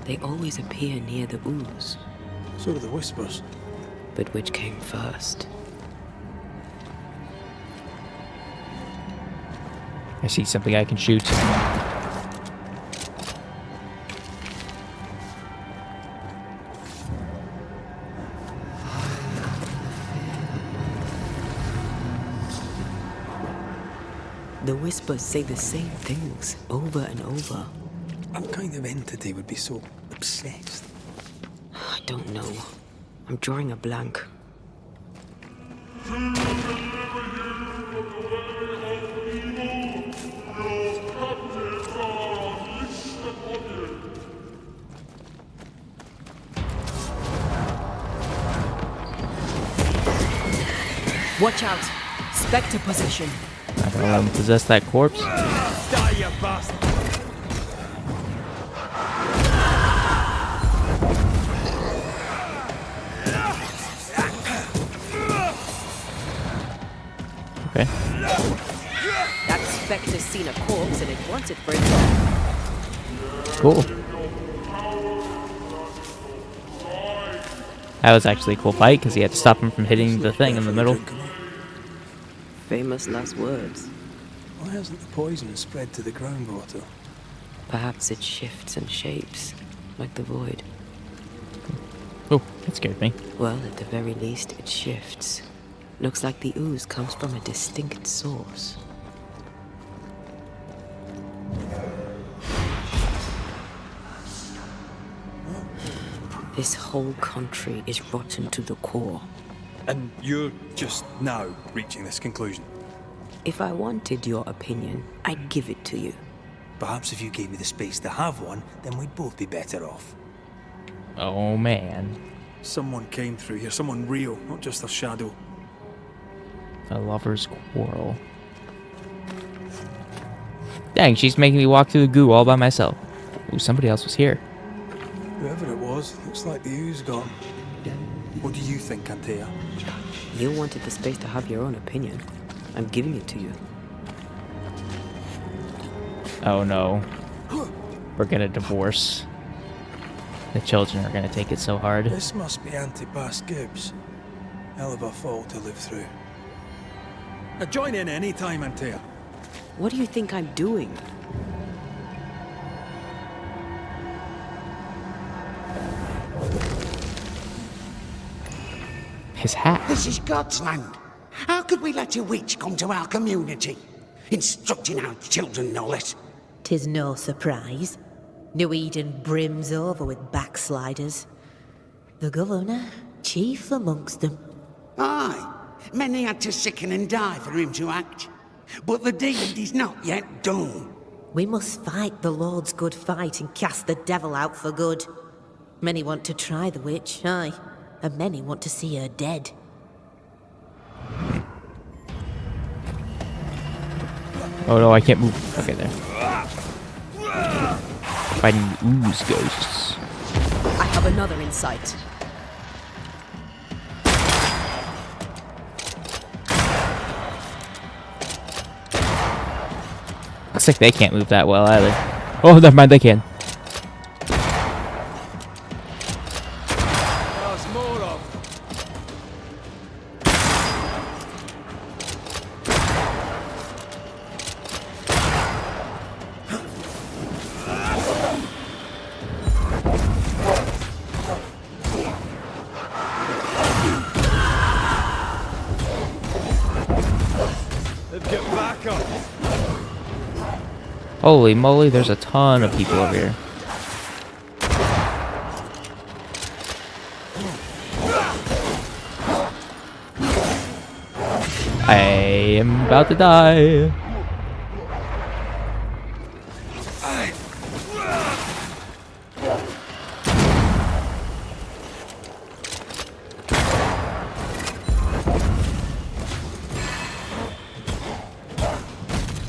They always appear near the ooze. So do the whispers. But which came first? I see something I can shoot. The whispers say the same things over and over. What kind of entity would be so obsessed? I don't know. I'm drawing a blank. Watch out! Spectre possession. Not gonna let him possess that corpse. Die, you bastard! Okay. That specter's seen a corpse and it wants it for its own. Cool. That was actually a cool fight because he had to stop him from hitting the thing in the middle. Famous last words. Why hasn't the poison spread to the groundwater? Perhaps it shifts and shapes, like the void. Oh, that scared me. Well, at the very least, it shifts. Looks like the ooze comes from a distinct source. This whole country is rotten to the core. And you're just now reaching this conclusion? If I wanted your opinion, I'd give it to you. Perhaps if you gave me the space to have one, then we'd both be better off. Oh, man. Someone came through here, someone real, not just a shadow. A lover's quarrel. Dang, she's making me walk through the goo all by myself. Ooh, somebody else was here. Whoever it was, looks like the ooze got him. What do you think, Antea? You wanted the space to have your own opinion. I'm giving it to you. Oh no. We're gonna divorce. The children are gonna take it so hard. This must be Antipas Gibbs. Hell of a fall to live through. Now join in any time, Antea. What do you think I'm doing? His hat. This is God's land. How could we let a witch come to our community? Instructing our children, no less. 'Tis no surprise. New Eden brims over with backsliders. The governor, chief amongst them. Aye, many had to sicken and die for him to act. But the deed is not yet done. We must fight the Lord's good fight and cast the devil out for good. Many want to try the witch, aye, and many want to see her dead. Oh no, I can't move. Okay, there. Fighting ooze ghosts. I have another insight. Looks like they can't move that well either. Oh, never mind, they can. There's more of Let's get back up. Holy moly, there's a ton of people over here. I am about to die.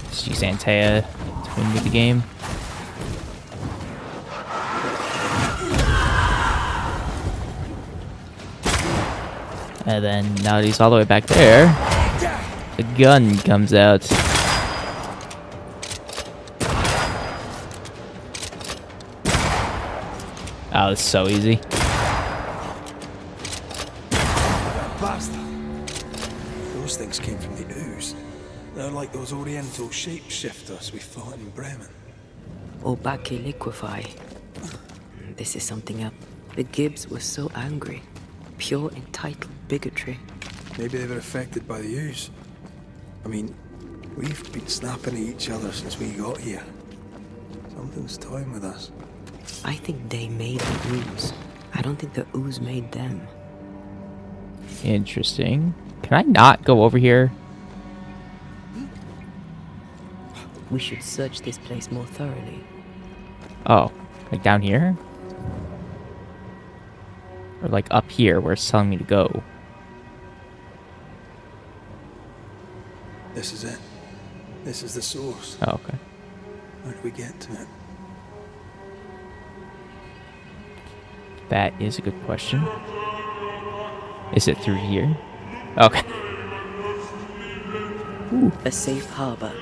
Let's use Antea to win me the game. And then now that he's all the way back there, the gun comes out. Oh, it's so easy. Bastard. Those things came from the ooze. They're like those oriental shapeshifters we fought in Bremen. Obake liquefy. This is something else. The Gibbs were so angry. Pure entitled bigotry. Maybe they were affected by the ooze. I mean, we've been snapping at each other since we got here. Something's toying with us. I think they made the ooze. I don't think the ooze made them. Interesting. Can I not go over here? We should search this place more thoroughly. Oh, like down here? Or like up here where it's telling me to go? This is it. This is the source. Oh, okay. How do we get to it? That is a good question. Is it through here? Okay. A safe harbor,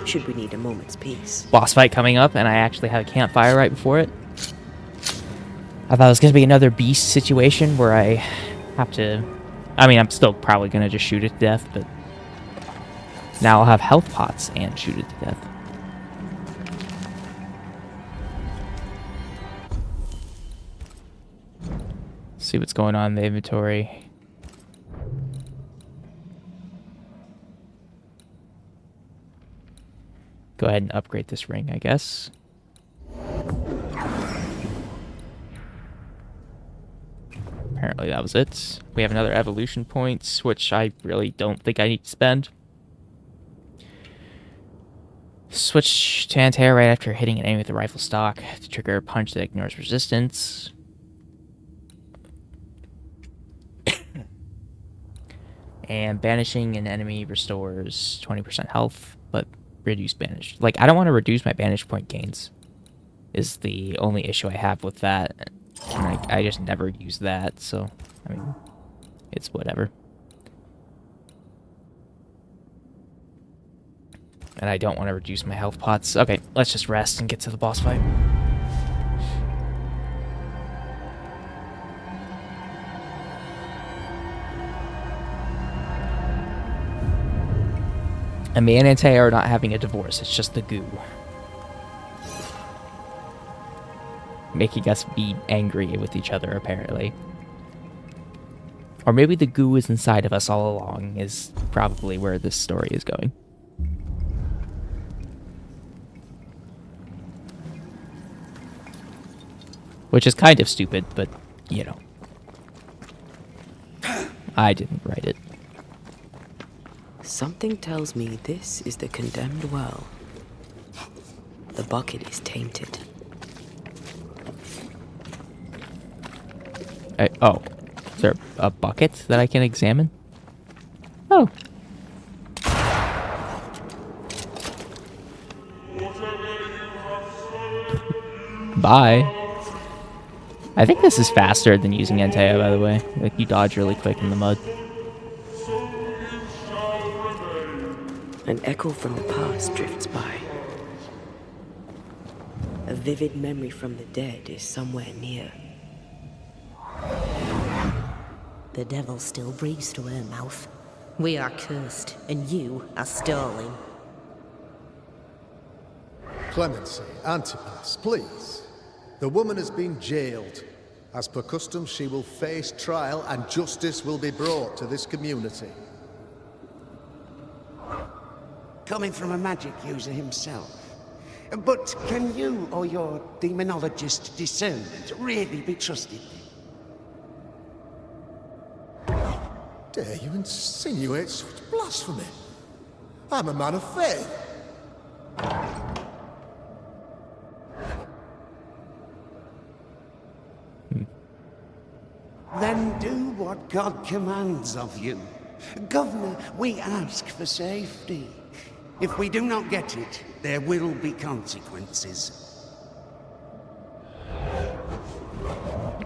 should we need a moment's peace. Boss fight coming up, and I actually have a campfire right before it. I thought it was going to be another beast situation where I have to... I mean, I'm still probably going to just shoot it to death, but... now I'll have health pots and shoot it to death. See what's going on in the inventory. Go ahead and upgrade this ring, I guess. Apparently that was it. We have another evolution points, which I really don't think I need to spend. Switch to anti-air right after hitting an enemy with the rifle stock to trigger a punch that ignores resistance. And banishing an enemy restores 20% health, but reduce banish. Like, I don't want to reduce my banish point gains, is the only issue I have with that. And I just never use that, so, I mean, it's whatever. And I don't want to reduce my health pots. Okay, let's just rest and get to the boss fight. And me and Ante are not having a divorce, it's just the goo. Making us be angry with each other, apparently. Or maybe the goo is inside of us all along, is probably where this story is going. Which is kind of stupid, but, you know. I didn't write it. Something tells me this is the condemned well. The bucket is tainted. Oh. Is there a bucket that I can examine? Oh. Bye. I think this is faster than using Entei, by the way. Like, you dodge really quick in the mud. An echo from the past drifts by. A vivid memory from the dead is somewhere near. The devil still breathes through her mouth. We are cursed, and you are stalling. Clemency, Antipas, please. The woman has been jailed. As per custom, she will face trial and justice will be brought to this community. Coming from a magic user himself. But can you or your demonologist discernment really be trusted? Dare you insinuate such blasphemy? I'm a man of faith. Then do what God commands of you. Governor, we ask for safety. If we do not get it, there will be consequences.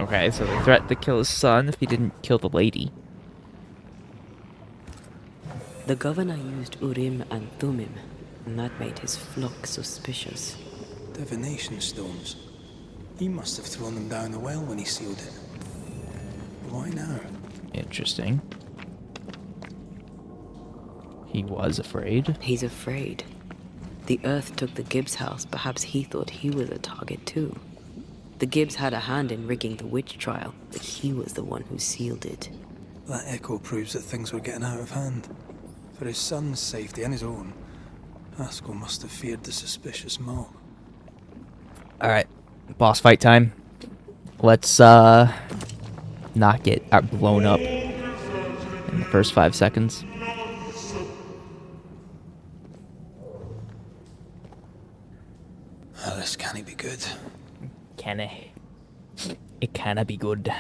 Okay, so they threatened to kill his son if he didn't kill the lady. The governor used Urim and Thummim, and that made his flock suspicious. Divination stones. He must have thrown them down the well when he sealed it. Why now? Interesting. He was afraid. He's afraid. The Earth took the Gibbs house. Perhaps he thought he was a target too. The Gibbs had a hand in rigging the witch trial, but he was the one who sealed it. That echo proves that things were getting out of hand. For his son's safety and his own, Haskell must have feared the suspicious mob. Alright, boss fight time. Let's, not get blown up in the first 5 seconds. Oh, this can't be good. Can it? It canna be good.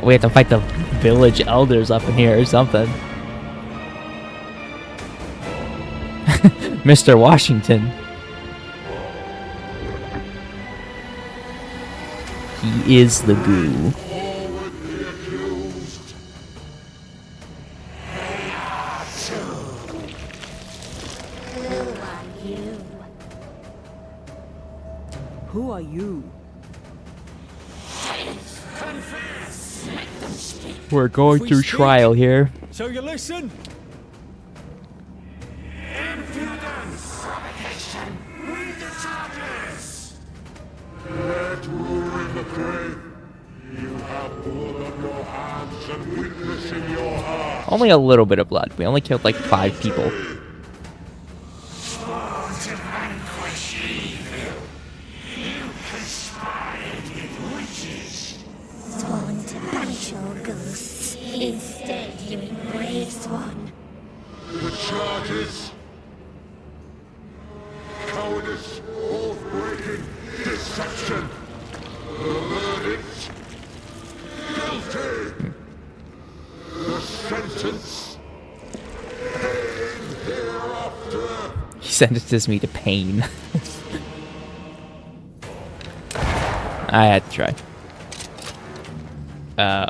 We have to fight the village elders up in here or something. Mr. Washington. He is the goo. Who are you? We're going through trial here. So you listen? Impudence! Provocation! Read the charges! Let rule the grave. You have blood on your hands and weakness in your heart. Only a little bit of blood. We only killed like 5 people. Sworn to vanquish evil. You conspired with witches. Sworn to banish all ghosts. Instead, you embrace one. The charges. Cowardice, oath-breaking, deception. The verdict. Guilty. The sentence. Pain hereafter. He sentences me to pain. I had to try.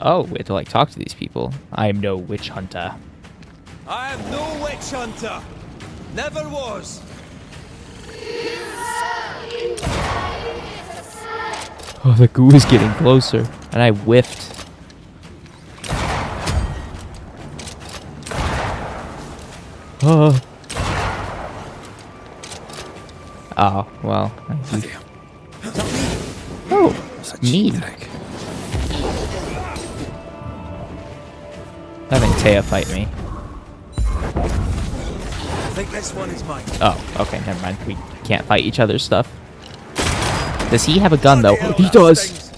Oh, we have to like talk to these people. I am no witch hunter. I am no witch hunter. Never was. Oh, the goo is getting closer, and I whiffed. Oh. Oh, well. Oh, it's me. Having Taya fight me. I think this one is mine. Oh, okay, never mind. We can't fight each other's stuff. Does he have a gun, though? He does!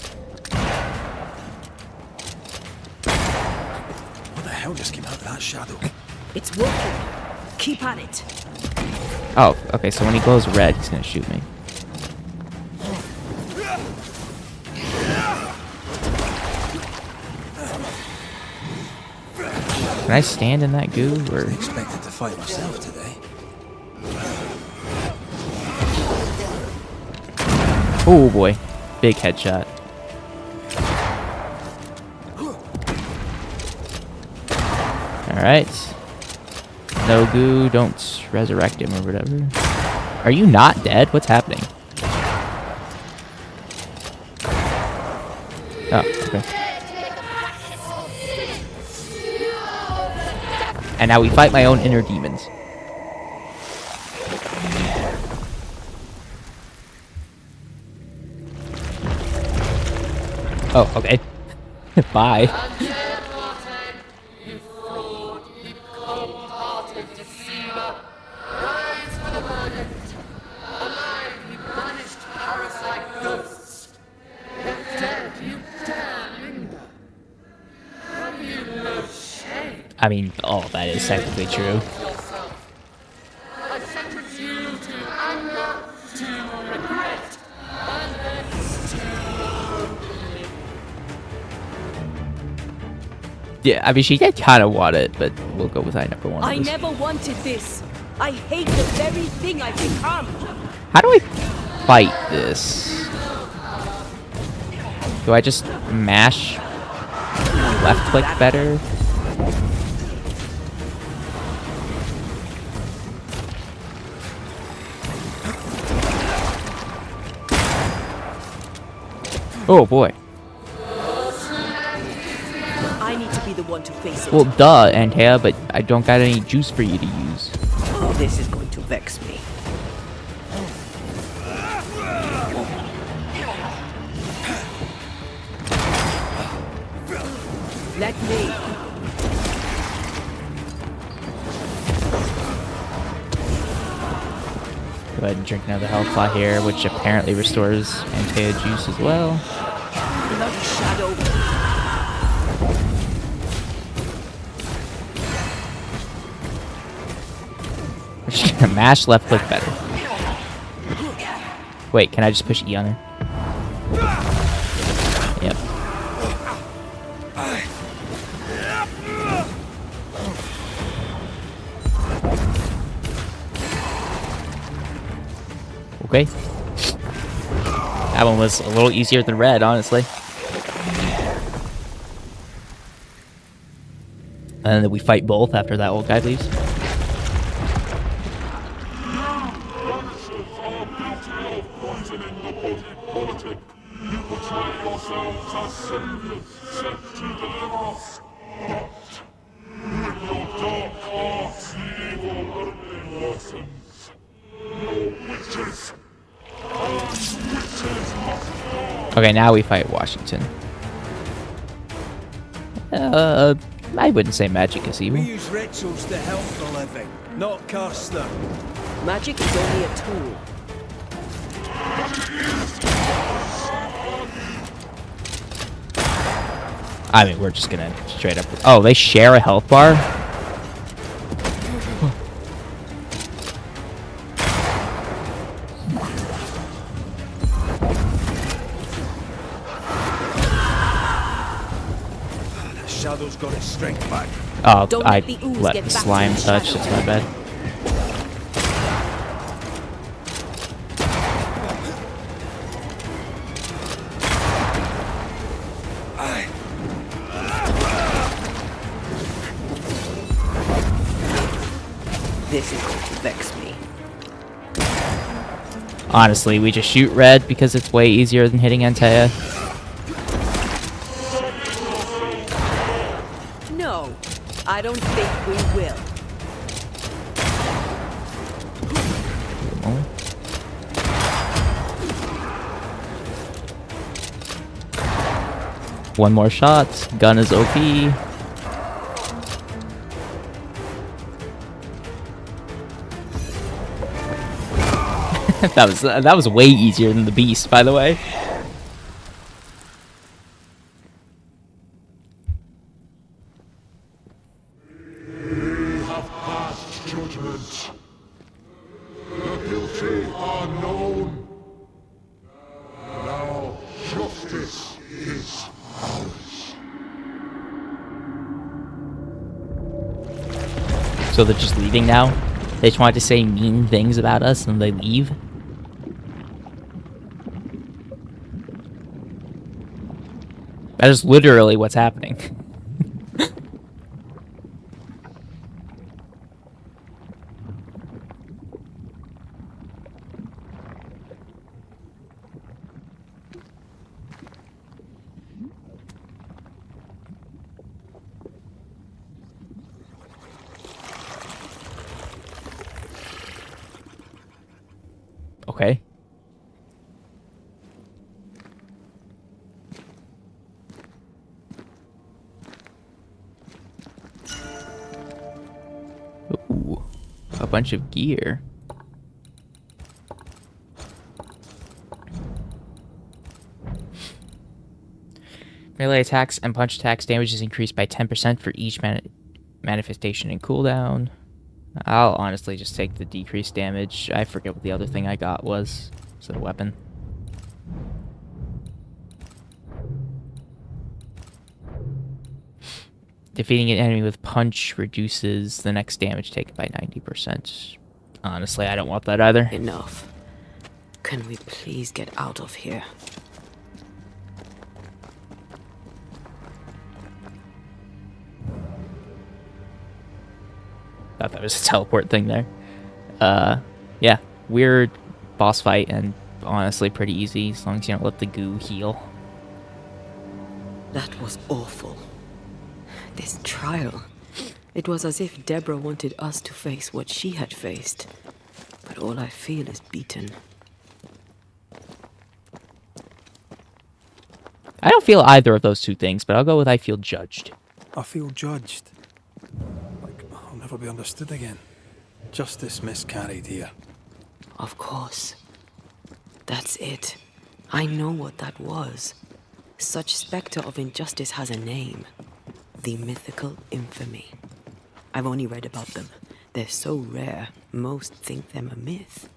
What the hell just came out of that shadow? It's working. Keep at it. Oh, okay, so when he glows red, he's gonna shoot me. Can I stand in that goo, or...? I expected to fight myself today. Oh boy, big headshot. Alright. No goo, don't resurrect him or whatever. Are you not dead? What's happening? Oh, okay. And now we fight my own inner demons. Oh, okay. Bye. I mean, all that is technically true. Yeah, I mean, she did kind of want it, but we'll go with I never wanted I this. never wanted this. I hate the very thing I've become. How do I fight this? Do I just mash left click better? Oh boy. I need to be the one to face it. Well, duh, Antea, but I don't got any juice for you to use. Oh, this is going to vex me. Let me. Go ahead and drink another health pot here, which apparently restores Antea juice as well. Bloody shadow. We're just gonna mash left click better. Wait, can I just push E on her? Yep. Okay. That one was a little easier than red, honestly. And then we fight both after that old guy leaves. Okay, now we fight Washington. I wouldn't say magic is evil. We use rituals to help the living, not curse them. Magic is only a tool. I mean, we're just gonna straight up... Oh, they share a health bar? Shadow's got its strength back. Oh, Don't I let the ooze let get the back to slime the touch. shadow. That's my bad. This is going to vex me. Honestly, we just shoot red because it's way easier than hitting Antea. No, I don't think we will. One more shot. Gun is OP. that was way easier than the beast, by the way. We have passed judgment. The guilty are known. Now justice is ours. So they're just leaving now? They just wanted to say mean things about us and they leave? That is literally what's happening. Okay. Ooh, a bunch of gear. Melee attacks and punch attacks damage is increased by 10% for each manifestation and cooldown. I'll honestly just take the decreased damage. I forget what the other thing I got was. Is it a weapon? Defeating an enemy with punch reduces the next damage taken by 90%. Honestly, I don't want that either. Enough. Can we please get out of here? Thought that was a teleport thing there. Yeah, weird boss fight and honestly pretty easy as long as you don't let the goo heal. That was awful. This trial. It was as if Deborah wanted us to face what she had faced. But all I feel is beaten. I don't feel either of those two things, but I'll go with I feel judged. I feel judged. Like I'll never be understood again. Justice miscarried here. Of course. That's it. I know what that was. Such specter of injustice has a name. The mythical infamy. I've only read about them. They're so rare, most think them a myth.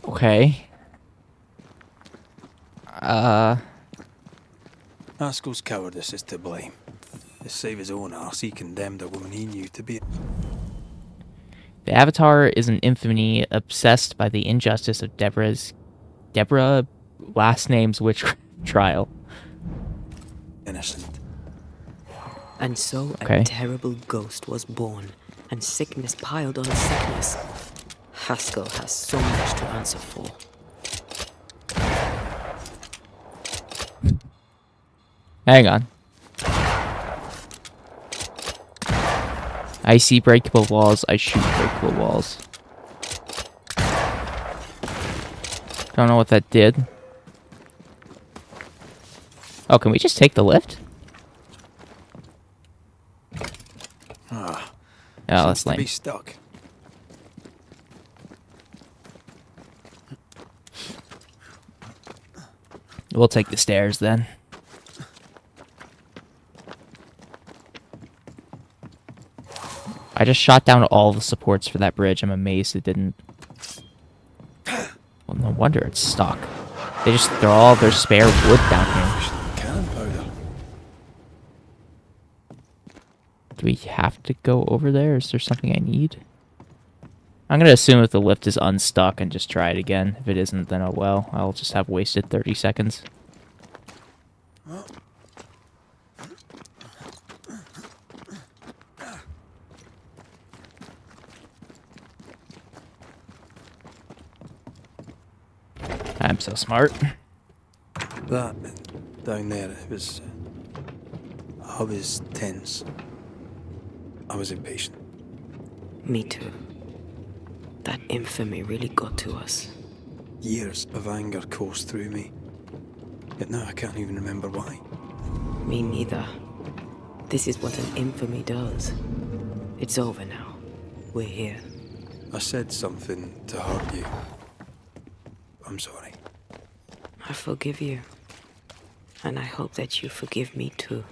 Okay. Haskell's cowardice is to blame. To save his own arse, he condemned a woman he knew to be... The Avatar is an infamy obsessed by the injustice of Deborah last name's witch trial. Innocent. And so Okay. a terrible ghost was born, and sickness piled on sickness. Haskell has so much to answer for. Hang on. I see breakable walls, I shoot breakable walls. Don't know what that did. Oh, can we just take the lift? Ah. Oh, Seems that's to be lame. stuck. We'll take the stairs then. I just shot down all the supports for that bridge. I'm amazed it didn't. Well, no wonder it's stuck. They just throw all their spare wood down here. Cannon powder. Do we have to go over there? Is there something I need? I'm gonna assume if the lift is unstuck and just try it again. If it isn't, then oh well. I'll just have wasted 30 seconds. I'm so smart. That down there, it was. I was tense. I was impatient. Me too. That infamy really got to us. Years of anger coursed through me. Yet now I can't even remember why. Me neither. This is what an infamy does. It's over now. We're here. I said something to hurt you. I'm sorry. I forgive you. And I hope that you forgive me too.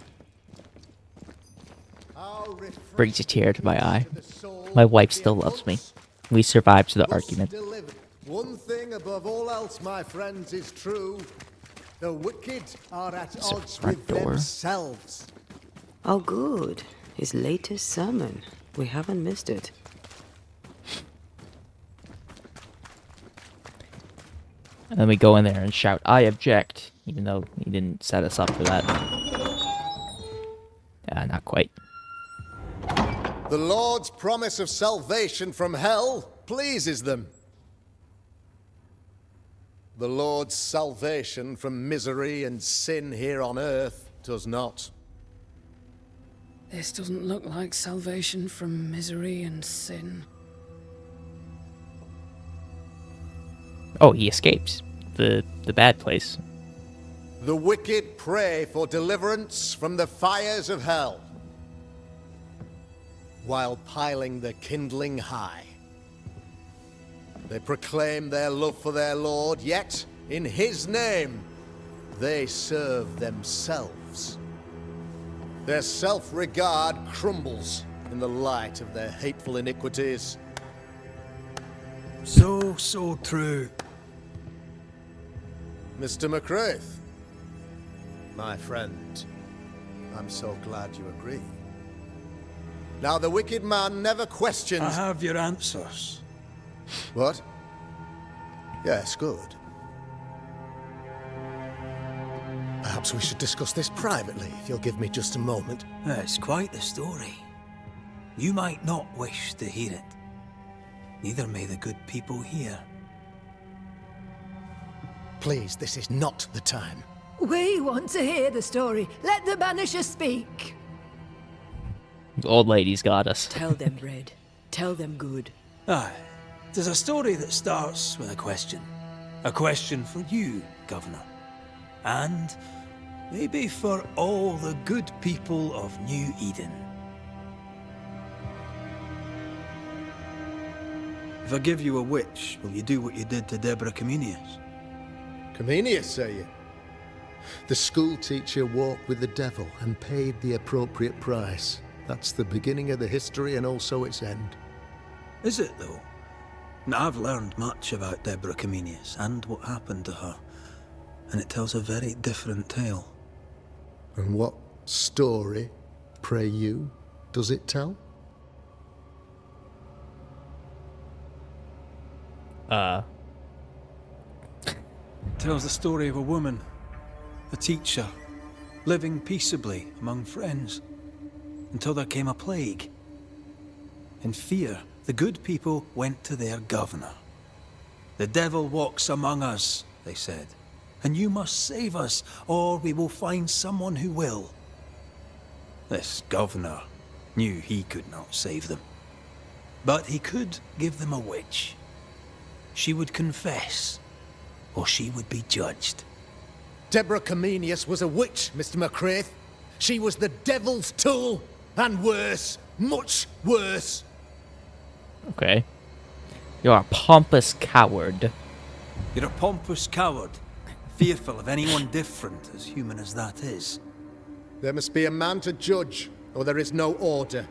Brings a tear to my eye. My wife still loves me. We survived the argument. One thing above all else, my friends, is true. The wicked are at It's a odds front with door. Oh, themselves. good. His latest sermon. We haven't missed it. And then we go in there and shout, "I object," even though he didn't set us up for that. Not quite. The Lord's promise of salvation from hell pleases them. The Lord's salvation from misery and sin here on earth does not. This doesn't look like salvation from misery and sin. Oh, he escapes the bad place. The wicked pray for deliverance from the fires of hell, while piling the kindling high. They proclaim their love for their Lord, yet, in his name, they serve themselves. Their self-regard crumbles in the light of their hateful iniquities. So true. Mr. McCraith, my friend, I'm so glad you agree. Now, the wicked man never questions... I have your answers. What? Yes, good. Perhaps we should discuss this privately, if you'll give me just a moment. It's quite the story. You might not wish to hear it. Neither may the good people here. Please, this is not the time. We want to hear the story. Let the Banishers speak. The old lady's got us. Tell them, Red. Tell them good. Aye. There's a story that starts with a question. A question for you, Governor. And maybe for all the good people of New Eden. If I give you a witch, will you do what you did to Deborah Comenius? Comenius, say you? The school teacher walked with the devil and paid the appropriate price. That's the beginning of the history and also its end. Is it, though? Now, I've learned much about Deborah Comenius and what happened to her, and it tells a very different tale. And what story, pray you, does it tell? Tells the story of a woman, a teacher, living peaceably among friends until there came a plague. In fear, the good people went to their governor. "The devil walks among us," they said, "and you must save us, or we will find someone who will." This governor knew he could not save them, but he could give them a witch. She would confess, or she would be judged. Deborah Comenius was a witch, Mr. McCraith. She was the devil's tool, and worse, much worse. Okay. You're a pompous coward. You're a pompous coward, fearful of anyone different, as human as that is. There must be a man to judge, or there is no order.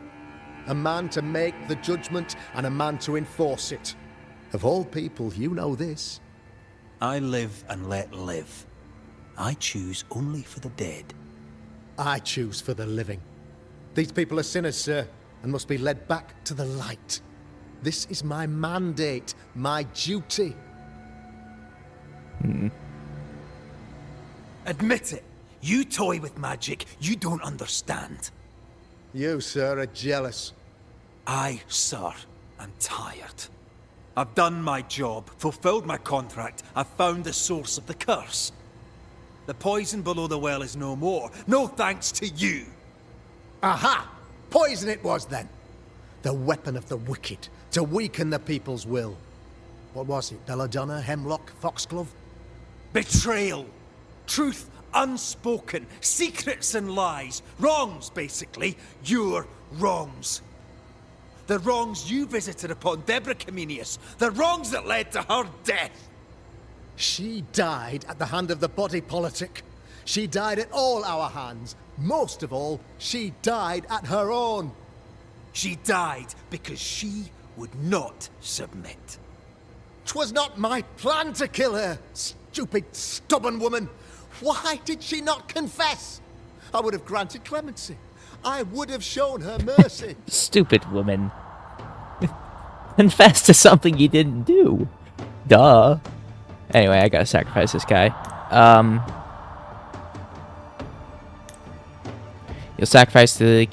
A man to make the judgment, and a man to enforce it. Of all people, you know this. I live and let live. I choose only for the dead. I choose for the living. These people are sinners, sir, and must be led back to the light. This is my mandate, my duty. Admit it. You toy with magic you don't understand. You, sir, are jealous. I, sir, am tired. I've done my job, fulfilled my contract, I've found the source of the curse. The poison below the well is no more, no thanks to you. Aha! Poison it was, then. The weapon of the wicked, to weaken the people's will. What was it, belladonna, hemlock, foxglove? Betrayal. Truth unspoken. Secrets and lies. Wrongs, basically. Your wrongs. The wrongs you visited upon Deborah Comenius. The wrongs that led to her death. She died at the hand of the body politic. She died at all our hands. Most of all, she died at her own. She died because she would not submit. 'Twas not my plan to kill her, stupid, stubborn woman. Why did she not confess? I would have granted clemency. I would have shown her mercy. Stupid woman. Confess to something you didn't do. Duh. Anyway, I gotta sacrifice this guy. You'll sacrifice the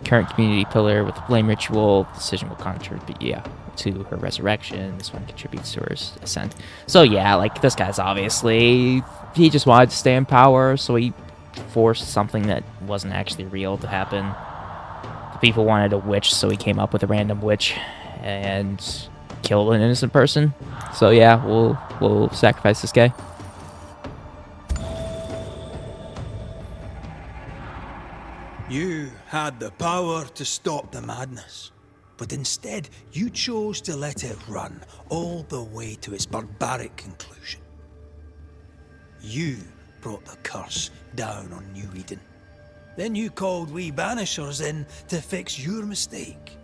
current community pillar with the flame ritual. The decision will contribute, to her resurrection. This one contributes to her ascent. So yeah, like, this guy's obviously, he just wanted to stay in power, so he forced something that wasn't actually real to happen. The people wanted a witch, so he came up with a random witch and killed an innocent person. So yeah, we'll sacrifice this guy. You had the power to stop the madness, but instead you chose to let it run all the way to its barbaric conclusion. You brought the curse down on New Eden. Then you called we Banishers in to fix your mistake.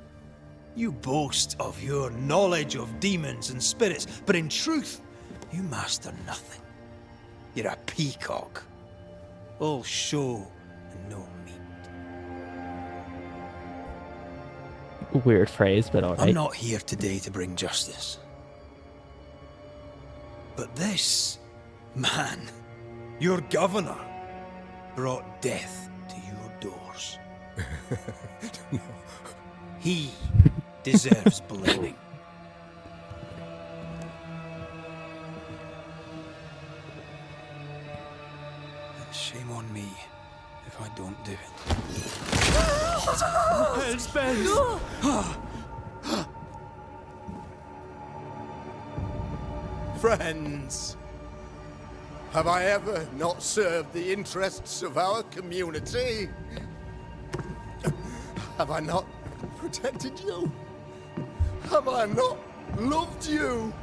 You boast of your knowledge of demons and spirits, but in truth, you master nothing. You're a peacock. All show and no meat. Weird phrase, but alright. I'm not here today to bring justice. But this man, your governor, brought death to your doors. He deserves blaming. And shame on me if I don't do it. Hell's Friends, have I ever not served the interests of our community? Have I not protected you? Have I not loved you?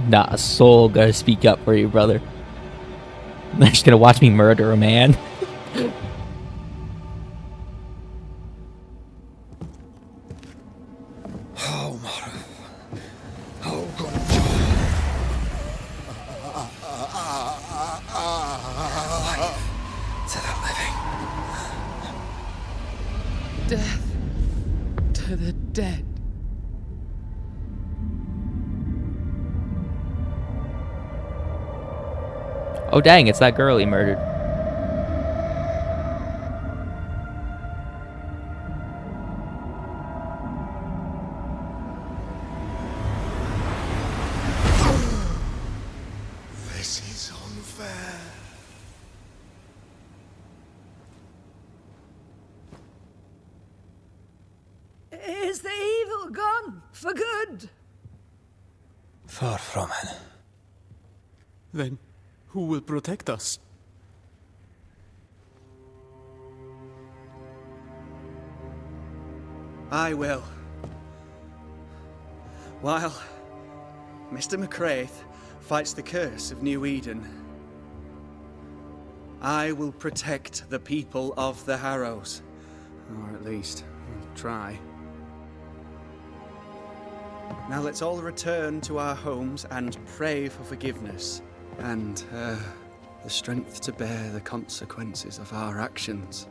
Not a soul gonna speak up for you, brother. They're just gonna watch me murder a man. Oh, Mara. Oh, God. Death. to the dead. Oh dang, it's that girl he murdered. This is unfair. Is the evil gone for good? Far from it. Then who will protect us? I will. While Mr. McCraith fights the curse of New Eden, I will protect the people of the Harrows. Or at least, try. Now let's all return to our homes and pray for forgiveness and the strength to bear the consequences of our actions.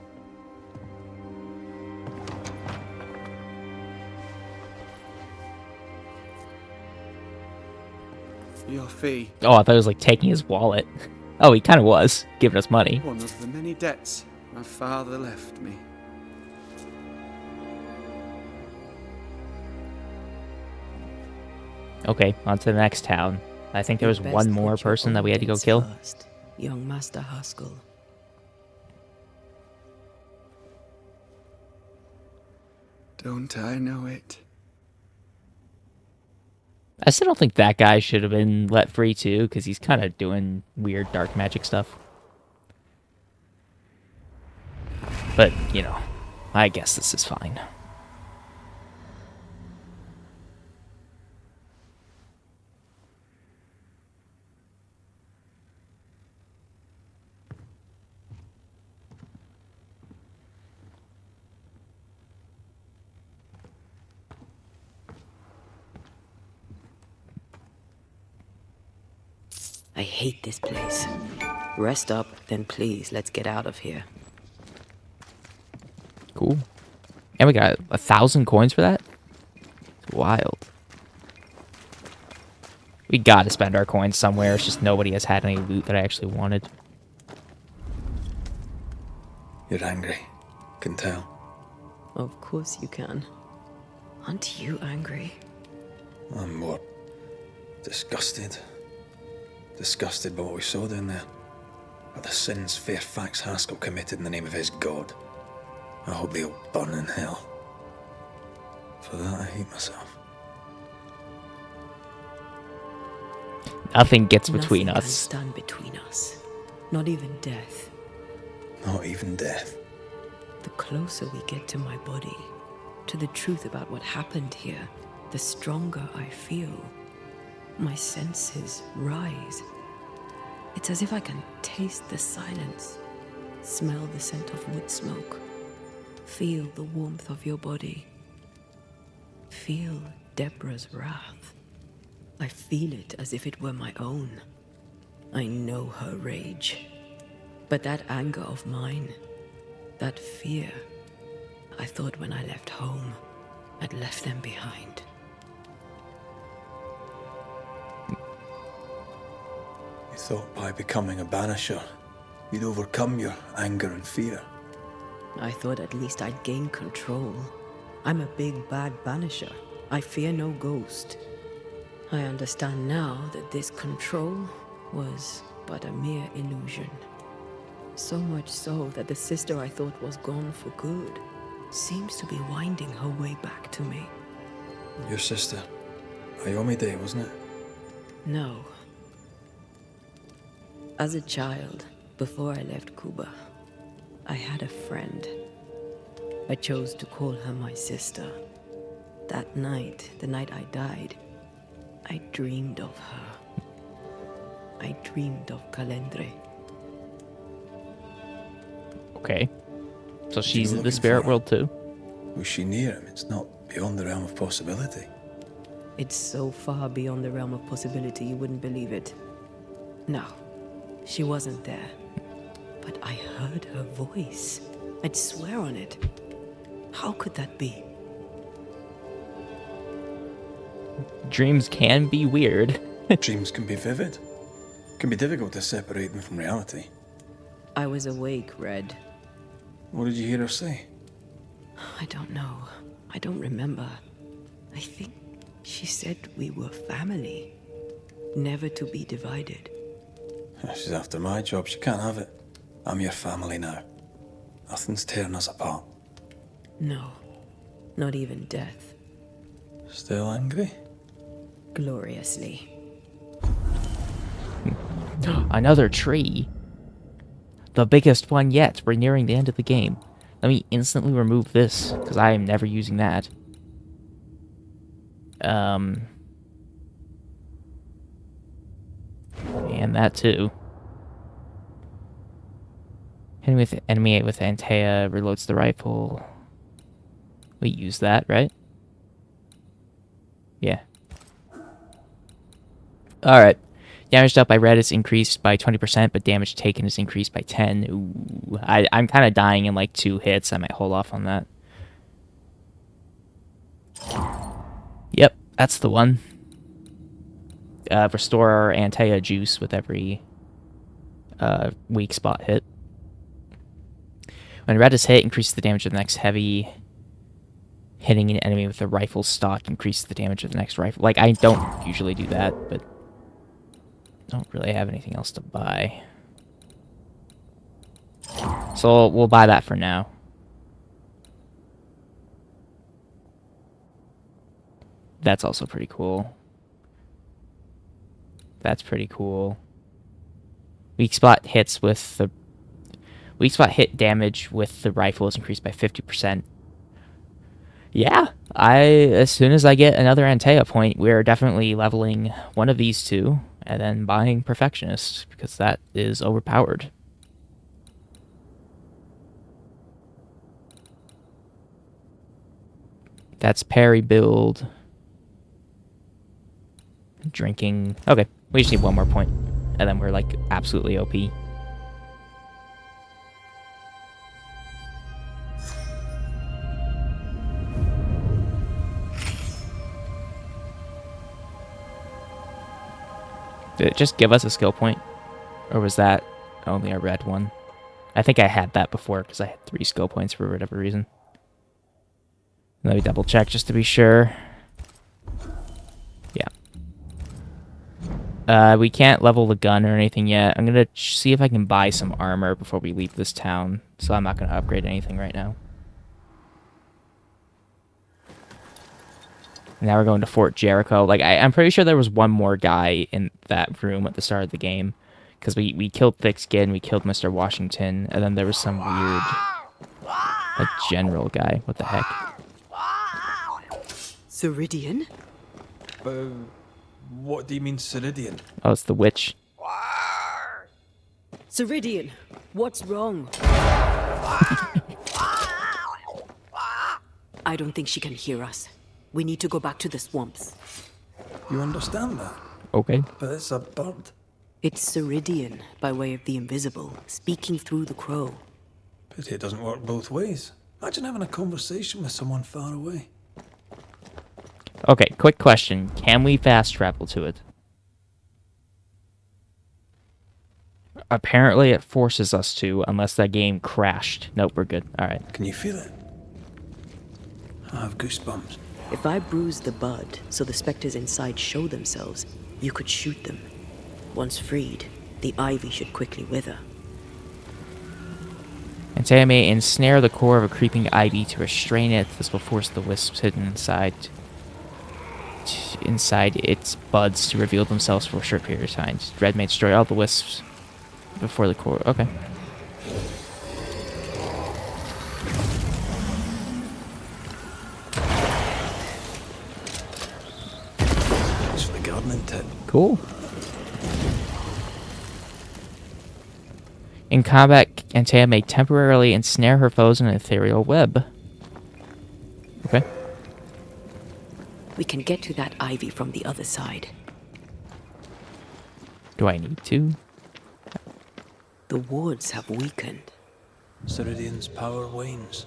Your fee. Oh, I thought he was like taking his wallet. Oh, he kind of was, giving us money. One of the many debts my father left me. Okay, on to the next town. I think there was You'd one best more put your person that we had to go own kill. debts first, young Master Haskell. Don't I know it? I still don't think that guy should have been let free too, because he's kind of doing weird dark magic stuff. But, you know, I guess this is fine. I hate this place. Rest up, then please, let's get out of here. Cool. And we got 1,000 coins for that? It's wild. We gotta spend our coins somewhere. It's just nobody has had any loot that I actually wanted. You're angry. Can tell. Of course you can. Aren't you angry? I'm more disgusted. Disgusted by what we saw down there. By the sins Fairfax Haskell committed in the name of his god. I hope they'll burn in hell. For that, I hate myself. Nothing gets between Nothing us. can stand between us. Not even death. Not even death. The closer we get to my body, to the truth about what happened here, the stronger I feel. My senses rise. It's as if I can taste the silence, smell the scent of wood smoke, feel the warmth of your body, feel Deborah's wrath. I feel it as if it were my own. I know her rage. But that anger of mine, that fear, I thought when I left home, I'd left them behind. You thought by becoming a banisher, you'd overcome your anger and fear. I thought at least I'd gain control. I'm a big bad banisher. I fear no ghost. I understand now that this control was but a mere illusion. So much so that the sister I thought was gone for good seems to be winding her way back to me. Your sister, Ayomide, wasn't it? No. As a child, before I left Cuba, I had a friend. I chose to call her my sister. That night, the night I died, I dreamed of her. I dreamed of Calendre. Okay. So she's in the spirit world too? Was she near him? It's not beyond the realm of possibility. It's so far beyond the realm of possibility you wouldn't believe it. No, she wasn't there. But I heard her voice. I'd swear on it. How could that be? Dreams can be weird. Dreams can be vivid. Can be difficult to separate them from reality. I was awake, Red. What did you hear her say? I don't know. I don't remember. I think she said we were family. Never to be divided. She's after my job. She can't have it. I'm your family now. Nothing's tearing us apart. No. Not even death. Still angry? Gloriously. Another tree. The biggest one yet. We're nearing the end of the game. Let me instantly remove this, because I am never using that. And that too. Enemy with Antea reloads the rifle. We use that, right? Yeah. Alright. Damage dealt by red is increased by 20%, but damage taken is increased by 10. Ooh. I'm kind of dying in like 2 hits. I might hold off on that. Yep, that's the one. Restore Antea juice with every weak spot hit. When red is hit, increases the damage of the next heavy. Hitting an enemy with a rifle stock increases the damage of the next rifle. Like, I don't usually do that, but don't really have anything else to buy. So we'll buy that for now. That's also pretty cool. That's pretty cool. Weak spot hits with the... Weak spot hit damage with the rifle is increased by 50%. Yeah, as soon as I get another Antea point, we're definitely leveling one of these two, and then buying Perfectionist, because that is overpowered. That's parry build. Drinking. Okay, we just need one more point, and then we're like absolutely OP. Did it just give us a skill point? Or was that only a red one? I think I had that before because I had 3 skill points for whatever reason. Let me double check just to be sure. Yeah. We can't level the gun or anything yet. I'm going to see if I can buy some armor before we leave this town. So I'm not going to upgrade anything right now. Now we're going to Fort Jericho. Like, I'm pretty sure there was one more guy in that room at the start of the game. Because we killed Thick Skin, we killed Mr. Washington, and then there was some weird, like, general guy. What the heck? Ceridian? What do you mean, Ceridian? Oh, it's the witch. Ceridian, what's wrong? I don't think she can hear us. We need to go back to the swamps. You understand that? Okay. But it's a bird. It's Ceridian, by way of the invisible, speaking through the crow. But it doesn't work both ways. Imagine having a conversation with someone far away. Okay, quick question. Can we fast travel to it? Apparently it forces us to, unless that game crashed. Nope, we're good. Alright. Can you feel it? I have goosebumps. If I bruise the bud so the specters inside show themselves, you could shoot them. Once freed, the ivy should quickly wither. Antea may ensnare the core of a creeping ivy to restrain it. This will force the wisps hidden inside its buds to reveal themselves for a short period of time. Red may destroy all the wisps before the core. Okay. Thanks for the gardening tip. Cool. In combat, Antea may temporarily ensnare her foes in an ethereal web. Okay. We can get to that ivy from the other side. Do I need to? The wards have weakened. Ceridian's power wanes.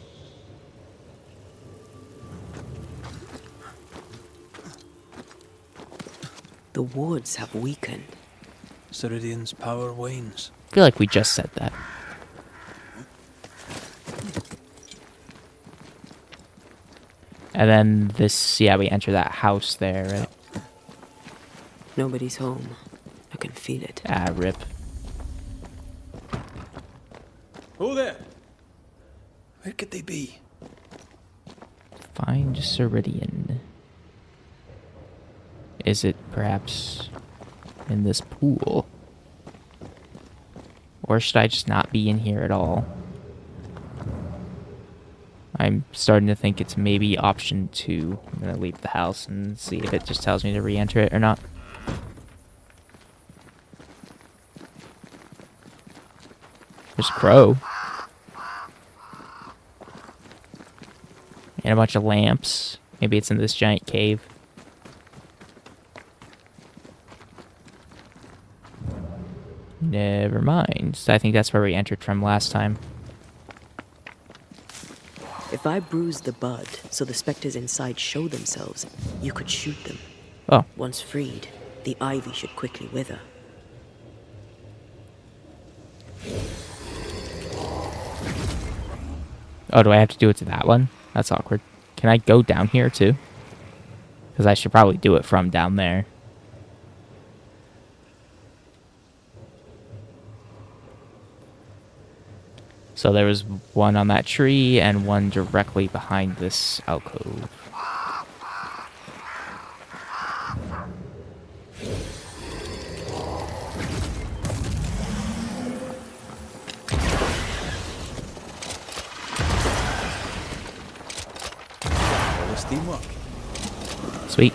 The wards have weakened. Ceridian's power wanes. I feel like we just said that. And then this, yeah, we enter that house there, right? Nobody's home. I can feel it. Ah, rip. Who there? Where could they be? Find Ceridian. Is it perhaps in this pool? Or should I just not be in here at all? I'm starting to think it's maybe option 2. I'm gonna leave the house and see if it just tells me to re-enter it or not. There's a crow. And a bunch of lamps. Maybe it's in this giant cave. Never mind. I think that's where we entered from last time. If I bruise the bud so the specters inside show themselves, you could shoot them. Oh. Once freed, the ivy should quickly wither. Oh, do I have to do it to that one? That's awkward. Can I go down here too? Because I should probably do it from down there. So there was one on that tree and one directly behind this alcove. All this teamwork. Sweet.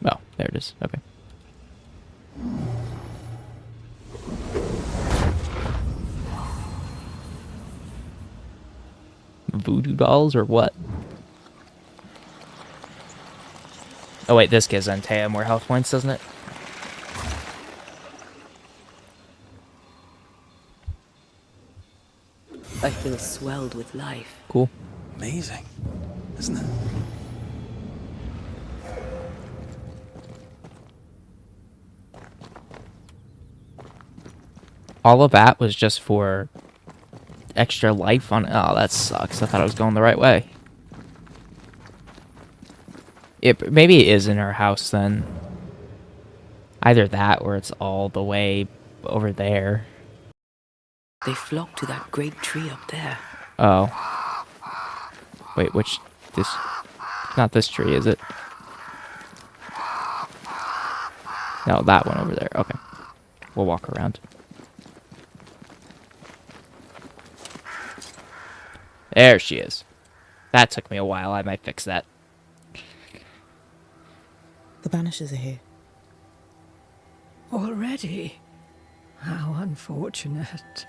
Oh, there it is. Okay. Voodoo dolls or what? Oh wait, this gives Antea more health points, doesn't it? I feel swelled with life. Cool. Amazing, isn't it? All of that was just for extra life on... Oh, that sucks. I thought I was going the right way. Maybe it is in our house then. Either that or it's all the way over there. They flock to that great tree up there. Oh. Wait, which... This... Not this tree, is it? No, that one over there. Okay. We'll walk around. There she is. That took me a while. I might fix that. The Banishers are here. Already? How unfortunate.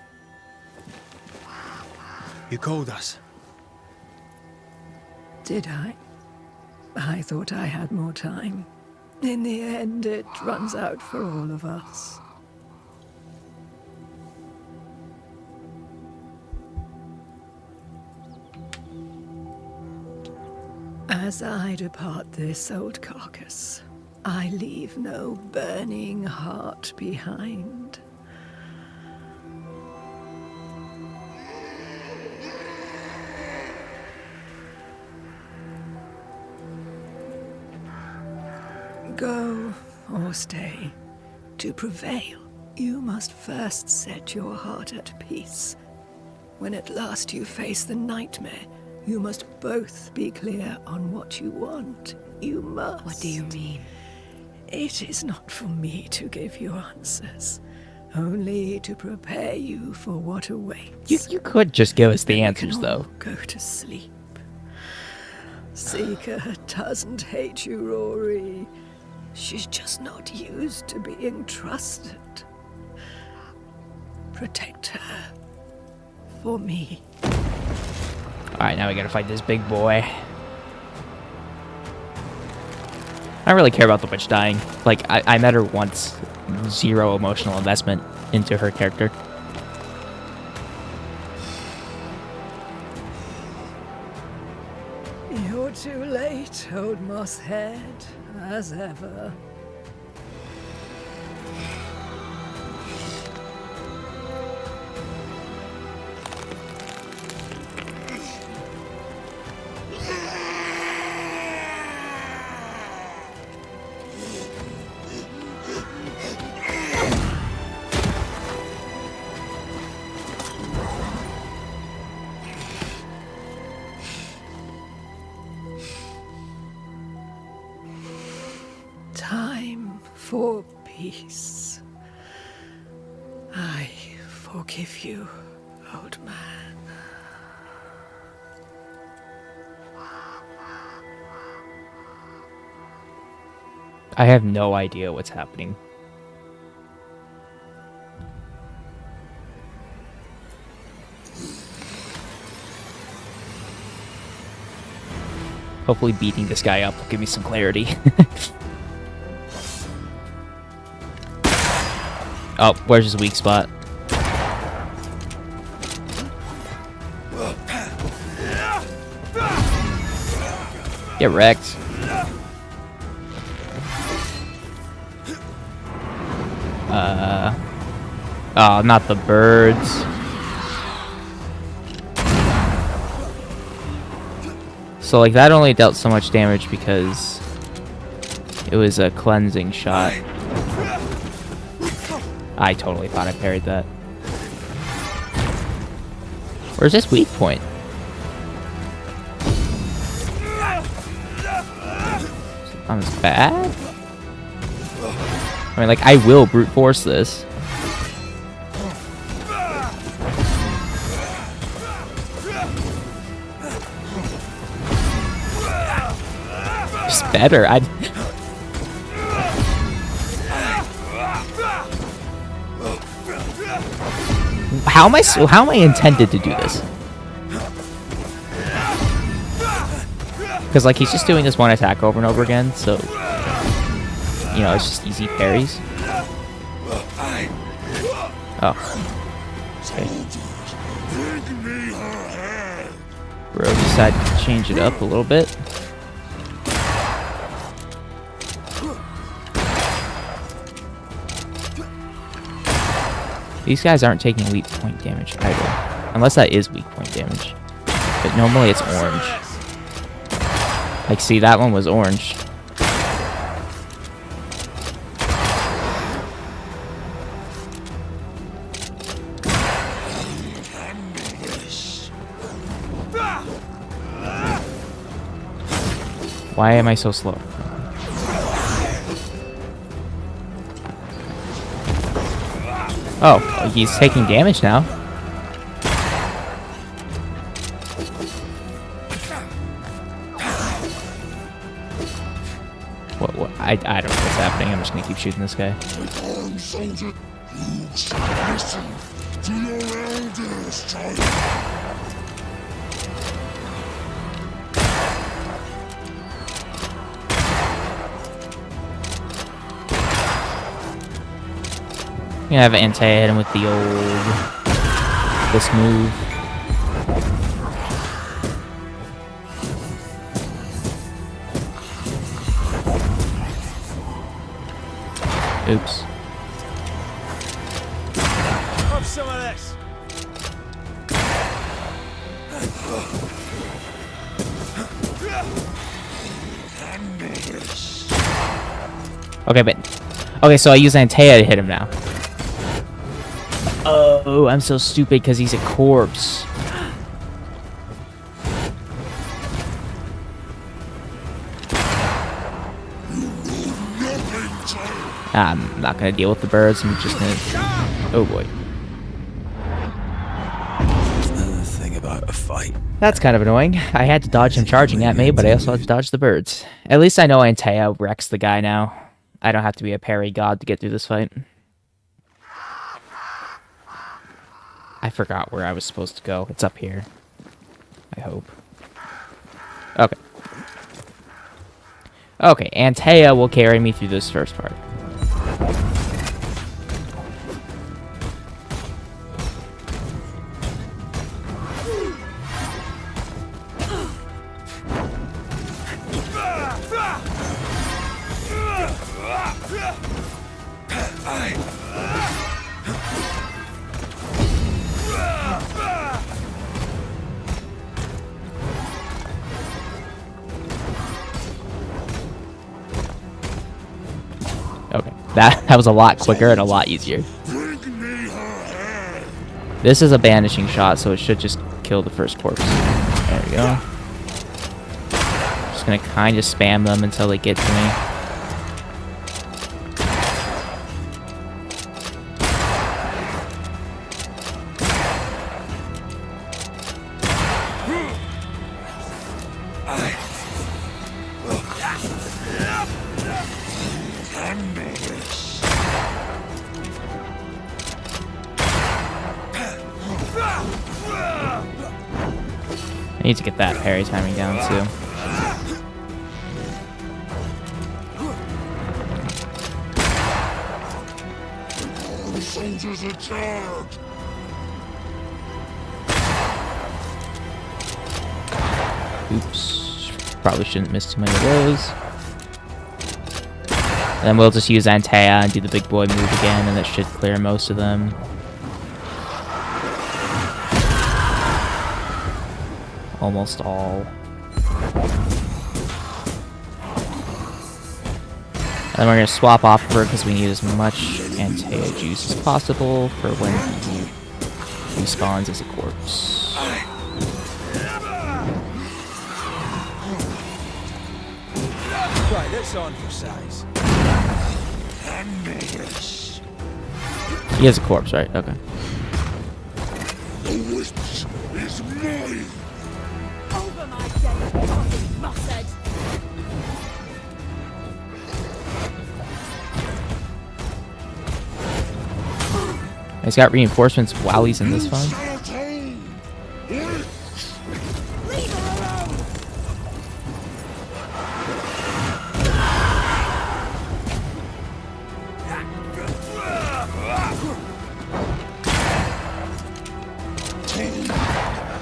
You called us. Did I? I thought I had more time. In the end, it runs out for all of us. As I depart this old carcass, I leave no burning heart behind. Go or stay. To prevail, you must first set your heart at peace. When at last you face the nightmare, you must both be clear on what you want. You must. What do you mean? It is not for me to give you answers, only to prepare you for what awaits. You could just give us the Then we answers, can though. all go to sleep. Seeker doesn't hate you, Rory. She's just not used to being trusted. Protect her. For me. Alright, now we gotta fight this big boy. I don't really care about the witch dying. Like, I met her once. Zero emotional investment into her character. You're too late, old mosshead, as ever. Time for peace. I forgive you, old man. I have no idea what's happening. Hopefully beating this guy up will give me some clarity. Oh, where's his weak spot? Get wrecked. Oh, not the birds. So, like, that only dealt so much damage because it was a cleansing shot. I totally thought I parried that. Where's this weak point? Not as bad? I mean, like, I will brute force this. Just better. How am I intended to do this? Because, like, he's just doing this one attack over and over again, so, you know, it's just easy parries. Oh. Okay. Bro decided to change it up a little bit. These guys aren't taking weak point damage either. Unless that is weak point damage. But normally it's orange. Like, see, that one was orange. Why am I so slow? Oh, he's taking damage now. What? I don't know what's happening. I'm just gonna keep shooting this guy. Soldier, you should listen to your elders, child. I'm gonna have Antea hit him with the old... this move. Oops. Have some of this. Okay, but... okay, so I use Antea to hit him now. Oh, I'm so stupid because he's a corpse. I'm not gonna deal with the birds. I'm just gonna... oh boy. Another thing about a fight. That's kind of annoying. I had to dodge him charging at me, but I also had to dodge the birds. At least I know Antea wrecks the guy now. I don't have to be a parry god to get through this fight. I forgot where I was supposed to go. It's up here. I hope. Okay. Okay, Antea will carry me through this first part. Okay, that was a lot quicker and a lot easier. This is a banishing shot, so it should just kill the first corpse. There we go. Just gonna kind of spam them until they get to me. I need to get that parry timing down too. The soldiers are charged! Oops. Probably shouldn't miss too many of those. Then we'll just use Antea and do the big boy move again, and that should clear most of them. Almost all. And then we're going to swap off of her because we need as much Antea juice as possible for when he respawns as a corpse. Right, that's on for size. He has a corpse, right? Okay. The witch is mine! Over my dead body, muttered. He's got reinforcements while he's in this one. Leave her alone!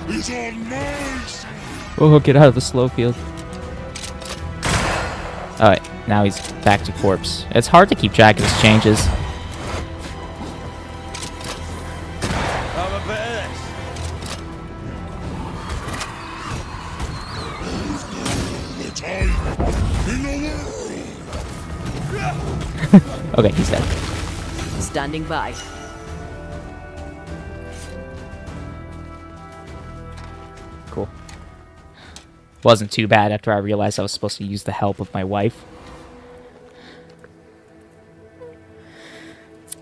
It's on my side! Oh, get out of the slow field. Alright, now he's back to corpse. It's hard to keep track of his changes. Have a bit of this. The time in the world! Okay, he's dead. Standing by. Cool. Wasn't too bad after I realized I was supposed to use the help of my wife.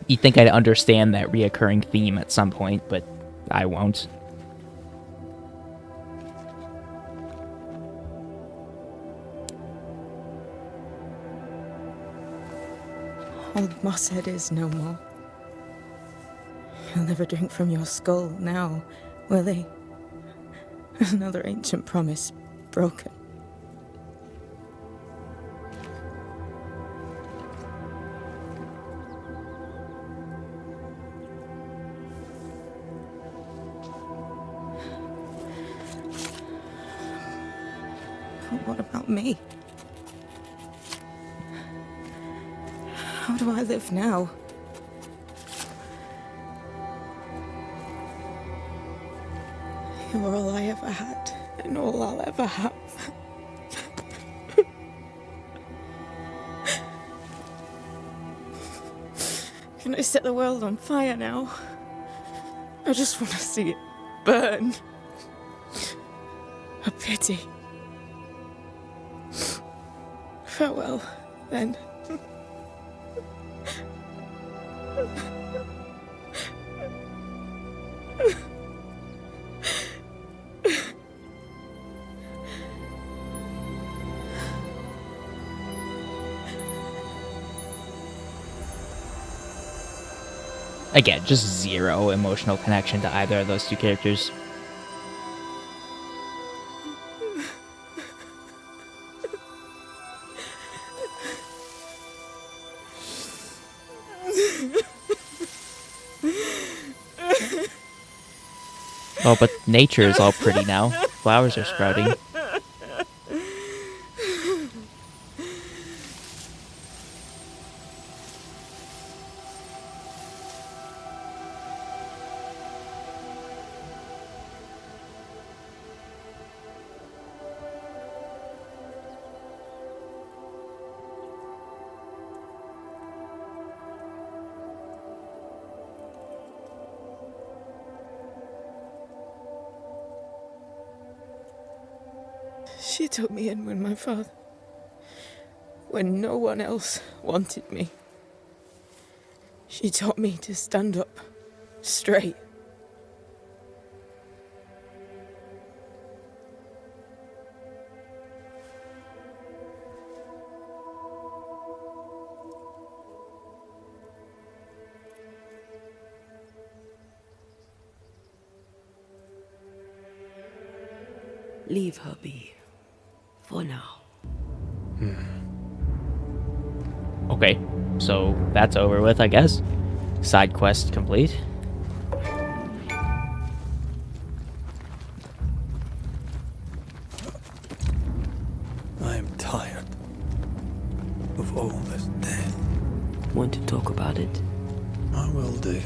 You'd think I'd understand that reoccurring theme at some point, but I won't. Old Mosshead is no more. He'll never drink from your skull now, will he? Another ancient promise broken. But what about me? How do I live now? You were all I ever had, and all I'll ever have. Can I set the world on fire now? I just want to see it burn. A pity. Farewell, then. Again, just zero emotional connection to either of those two characters. Oh, but nature is all pretty now. Flowers are sprouting. She took me in when my father... when no one else wanted me. She taught me to stand up straight. Leave her be. For now. Okay, so that's over with, I guess. Side quest complete. I am tired of all this death. Want to talk about it? I will do.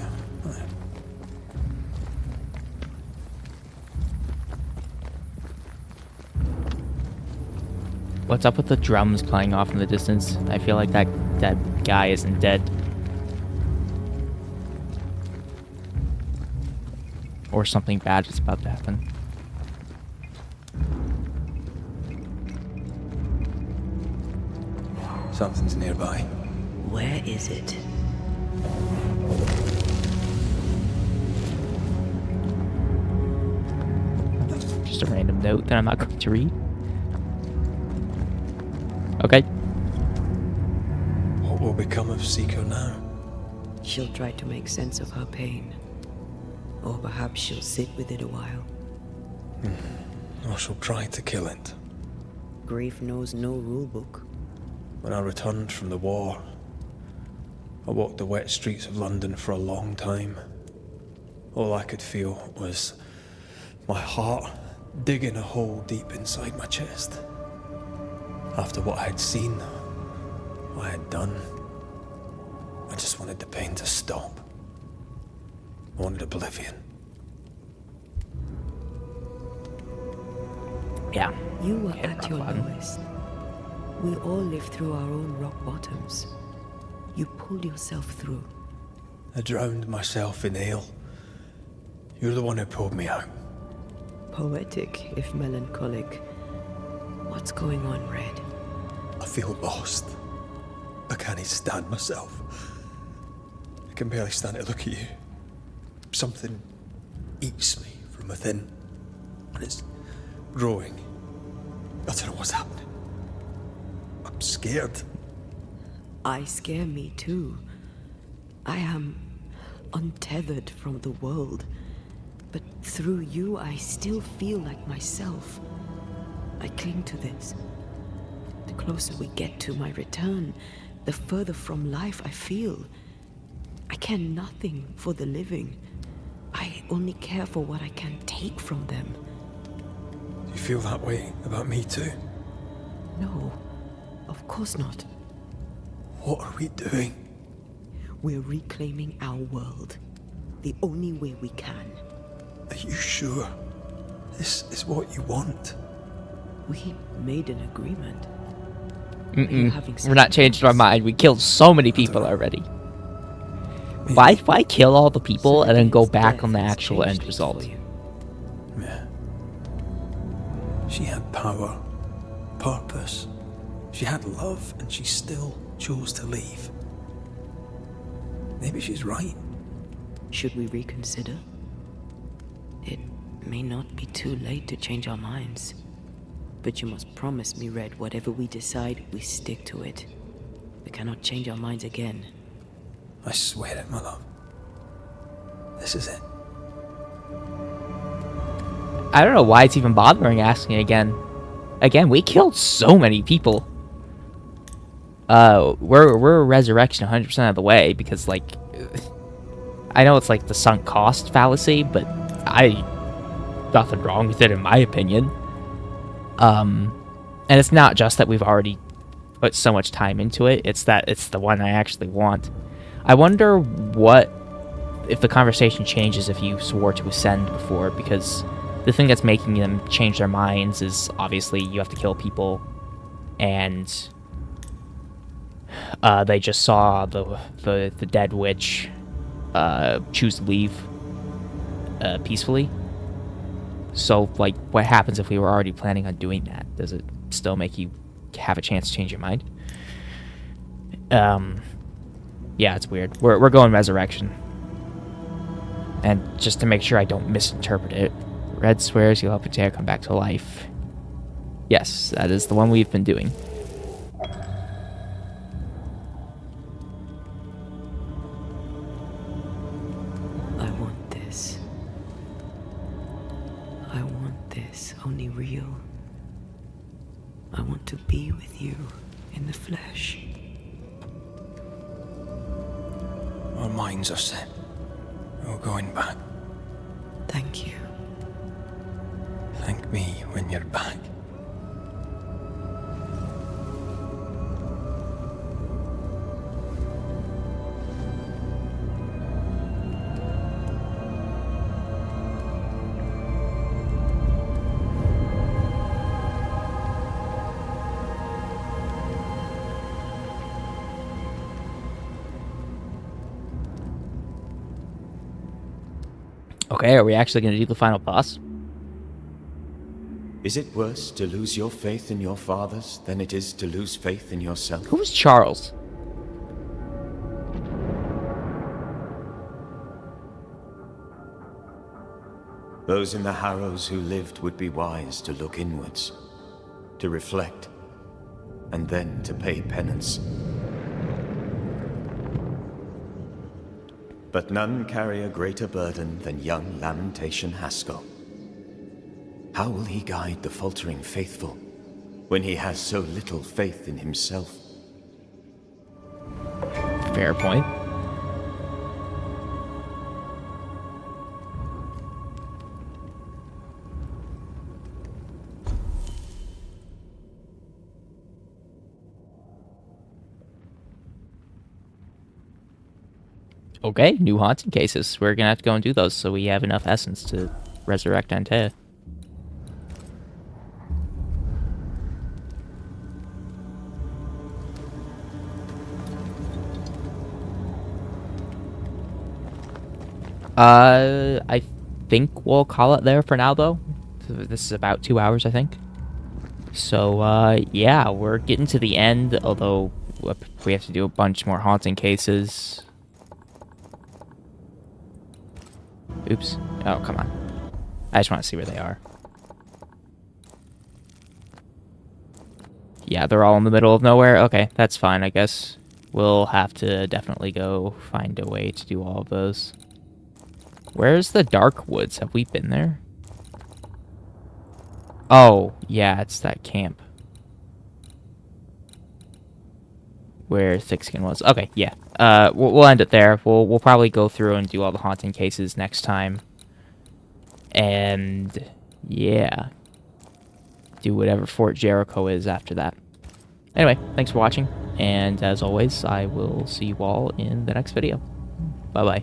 What's up with the drums playing off in the distance? I feel like that guy isn't dead. Or something bad is about to happen. Something's nearby. Where is it? Just a random note that I'm not going to read. Okay. What will become of Seeker now? She'll try to make sense of her pain. Or perhaps she'll sit with it a while. Or she'll try to kill it. Grief knows no rulebook. When I returned from the war, I walked the wet streets of London for a long time. All I could feel was my heart digging a hole deep inside my chest. After what I had seen, what I had done, I just wanted the pain to stop. I wanted oblivion. Yeah. You were at your lowest. We all live through our own rock bottoms. You pulled yourself through. I drowned myself in ale. You're the one who pulled me out. Poetic, if melancholic. What's going on, Red? I feel lost. I can't even stand myself. I can barely stand to look at you. Something eats me from within. And it's growing. I don't know what's happening. I'm scared. I scare me too. I am untethered from the world. But through you, I still feel like myself. I cling to this. The closer we get to my return, the further from life I feel. I care nothing for the living. I only care for what I can take from them. Do you feel that way about me too? No, of course not. What are we doing? We're reclaiming our world. The only way we can. Are you sure? This is what you want? We made an agreement. We're not changing our mind. We killed so many people already. Why kill all the people and then go back on the actual end result? Yeah. She had power, purpose. She had love, and she still chose to leave. Maybe she's right. Should we reconsider? It may not be too late to change our minds. But you must promise me, Red, whatever we decide, we stick to it. We cannot change our minds again. I swear it, my love. This is it. I don't know why it's even bothering asking again. Again, we killed so many people. We're resurrection 100% of the way because, like, I know it's like the sunk cost fallacy, but nothing wrong with it in my opinion. And it's not just that we've already put so much time into it, it's that it's the one I actually want. I wonder what if the conversation changes if you swore to ascend before, because the thing that's making them change their minds is obviously you have to kill people, and they just saw the dead witch choose to leave peacefully. So, like, what happens if we were already planning on doing that? Does it still make you have a chance to change your mind? Yeah, it's weird. We're going resurrection. And just to make sure I don't misinterpret it, Red swears he'll help Atea come back to life. Yes, that is the one we've been doing. I want this. I want this, only real. I want to be with you in the flesh. Our minds are set. We're going back. Thank you. Thank me when you're back. Okay, are we actually going to do the final boss? Is it worse to lose your faith in your fathers than it is to lose faith in yourself? Who's Charles? Those in the Harrows who lived would be wise to look inwards, to reflect, and then to pay penance. But none carry a greater burden than young Lamentation Haskell. How will he guide the faltering faithful when he has so little faith in himself? Fair point. Okay, new haunting cases. We're gonna have to go and do those so we have enough essence to resurrect Antea. I think we'll call it there for now, though. This is about 2 hours, I think. So, yeah, we're getting to the end, although we have to do a bunch more haunting cases. Oops. Oh, come on. I just want to see where they are. Yeah, they're all in the middle of nowhere. Okay, that's fine, I guess. We'll have to definitely go find a way to do all of those. Where's the Dark Woods? Have we been there? Oh, yeah, it's that camp. Where Thickskin was. Okay, yeah. We'll end it there. We'll probably go through and do all the haunting cases next time. And, yeah. Do whatever Fort Jericho is after that. Anyway, thanks for watching. And as always, I will see you all in the next video. Bye-bye.